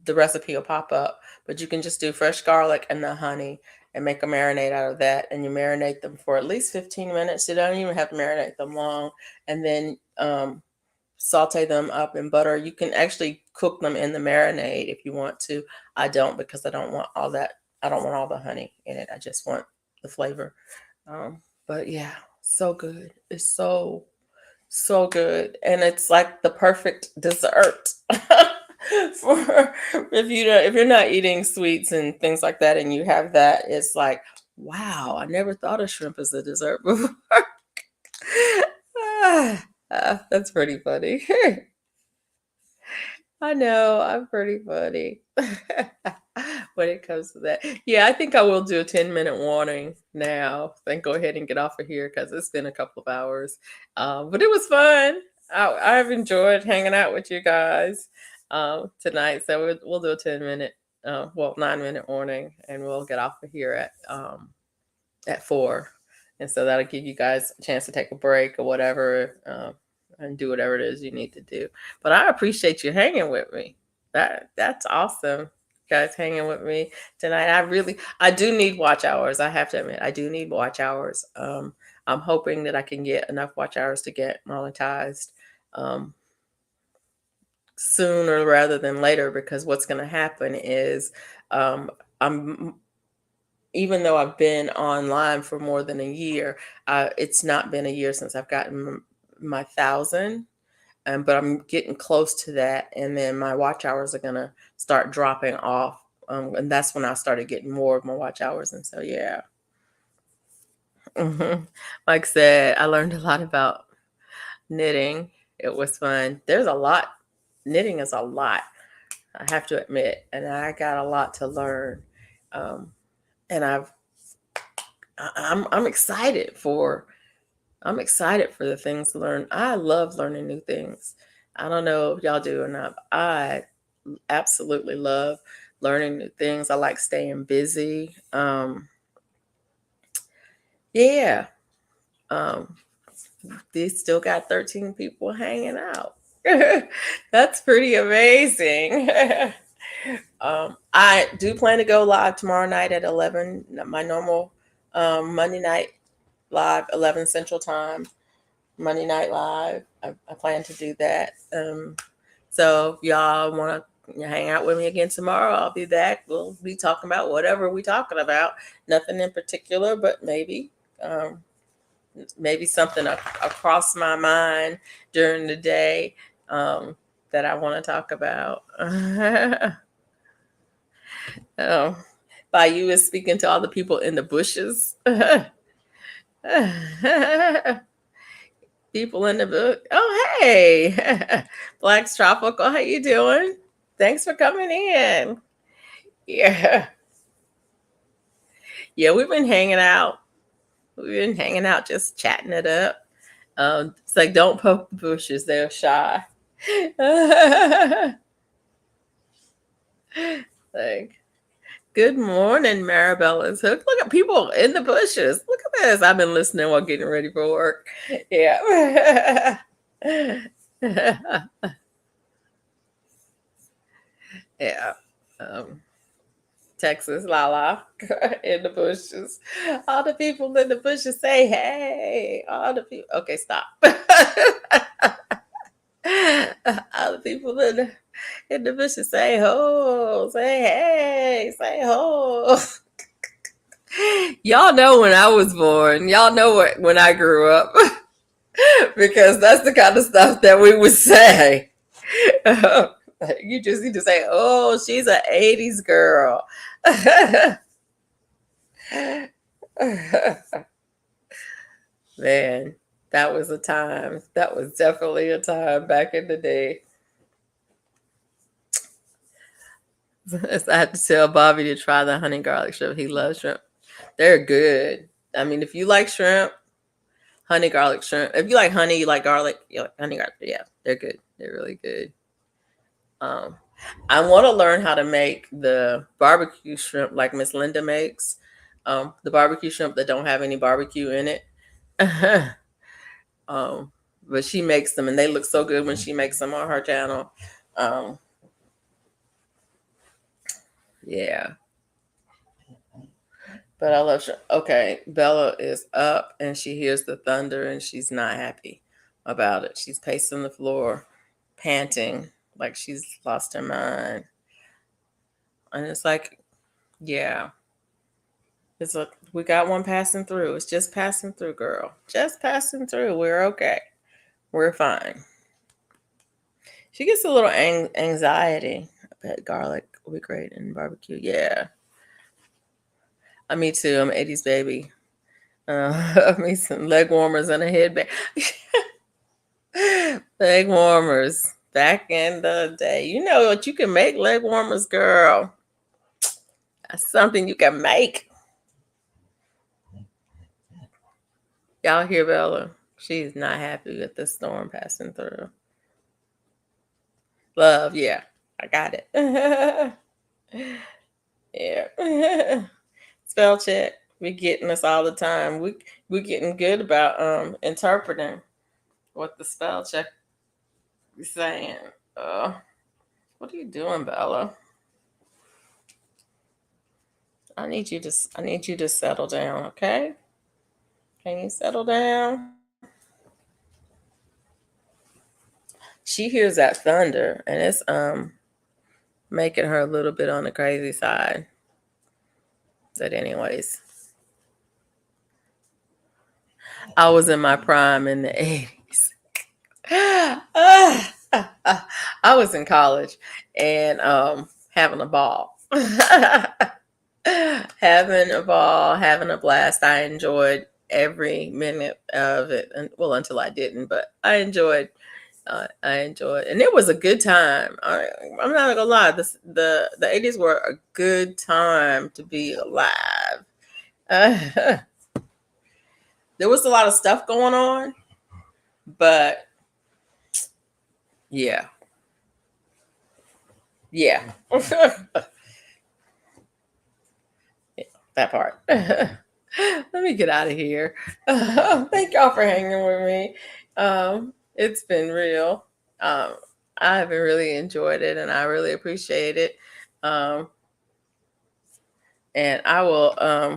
the recipe will pop up, but you can just do fresh garlic and the honey and make a marinade out of that. And you marinate them for at least 15 minutes. You don't even have to marinate them long. And then saute them up in butter. You can actually cook them in the marinade if you want to. I don't, because I don't want all that. I don't want all the honey in it. I just want the flavor. But yeah, so good. It's so good, and it's like the perfect dessert for if you're not eating sweets and things like that, and you have that. It's like, wow, I never thought of shrimp as a dessert before. That's pretty funny. I know, I'm pretty funny when it comes to that. Yeah, I think I will do a 10-minute warning now. Then go ahead and get off of here because it's been a couple of hours. But it was fun. I've enjoyed hanging out with you guys tonight. So we'll do a 10-minute, 9-minute warning, and we'll get off of here at 4. And so that'll give you guys a chance to take a break or whatever. And do whatever it is you need to do. But I appreciate you hanging with me. That's awesome. Guys hanging with me tonight. I do need watch hours. I have to admit, I do need watch hours. I'm hoping that I can get enough watch hours to get monetized sooner rather than later, because what's going to happen is I'm even though I've been online for more than a year, it's not been a year since I've gotten my 1,000, but I'm getting close to that, and then my watch hours are gonna start dropping off, and that's when I started getting more of my watch hours, and so yeah. Like I said, I learned a lot about knitting. It was fun. There's a lot. Knitting is a lot, I have to admit, and I got a lot to learn, and I'm excited for the things to learn. I love learning new things. I don't know if y'all do or not, but I absolutely love learning new things. I like staying busy. Yeah. They still got 13 people hanging out. That's pretty amazing. I do plan to go live tomorrow night at 11, my normal Monday night live, 11 Central Time, Monday Night Live. I plan to do that. So if y'all want to hang out with me again tomorrow, I'll be back. We'll be talking about whatever we're talking about. Nothing in particular, but maybe something across my mind during the day that I want to talk about. Bayou is speaking to all the people in the bushes. People in the book. Oh, hey, Black's Tropical. How you doing? Thanks for coming in. Yeah, yeah. We've been hanging out. Just chatting it up. It's like, don't poke the bushes; they're shy. Like, good morning, Marabella's Hook. Look at people in the bushes. Look at this. I've been listening while getting ready for work. Yeah. Yeah. Texas, Lala, in the bushes. All the people in the bushes say, hey. All the people. Okay, stop. All the people in the bushes say ho, say hey, say ho. Y'all know when I was born. Y'all know when I grew up. Because that's the kind of stuff that we would say. You just need to say, "Oh, she's an '80s girl." Man, that was a time. That was definitely a time back in the day. I had to tell Bobby to try the honey garlic shrimp. He loves shrimp. They're good. I mean, if you like shrimp, honey garlic shrimp. If you like honey, you like garlic. You like honey garlic. Yeah, they're good. They're really good. Um, I want to learn how to make the barbecue shrimp like Miss Linda makes. The barbecue shrimp that don't have any barbecue in it. um, but she makes them, and they look so good when she makes them on her channel. Um, yeah, but I love. Okay, Bella is up, and she hears the thunder, and she's not happy about it. She's pacing the floor, panting like she's lost her mind, and it's like, yeah. It's a we got one passing through. It's just passing through, girl. Just passing through. We're okay. We're fine. She gets a little anxiety. I bet garlic will be great in barbecue. Yeah. Me too. I'm an 80s baby. Me some leg warmers and a headband. Leg warmers. Back in the day. You know what you can make leg warmers, girl. That's something you can make. Y'all hear Bella? She's not happy with the storm passing through. Love, yeah. I got it. Yeah. Spell check. We getting this all the time. We getting good about interpreting what the spell check is saying. What are you doing, Bella? I need you to settle down, okay? Can you settle down? She hears that thunder and it's making her a little bit on the crazy side. But anyways, I was in my prime in the 80s. I was in college and having a ball. Having a ball, having a blast. I enjoyed every minute of it. And well, until I didn't, but I enjoyed, and it was a good time. I'm not gonna lie. The 80s were a good time to be alive. Uh, there was a lot of stuff going on, but yeah, yeah, that part. Let me get out of here. Thank y'all for hanging with me. It's been real. Um, I've really enjoyed it, and I really appreciate it. Um, and I will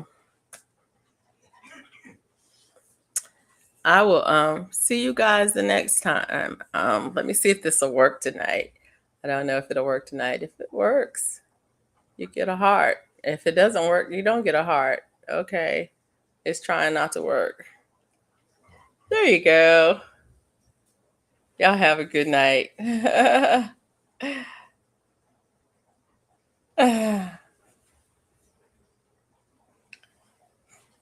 see you guys the next time. Let me see if this will work tonight. I don't know if it'll work tonight. If it works, you get a heart. If it doesn't work, you don't get a heart. Okay. It's trying not to work. There you go. Y'all have a good night.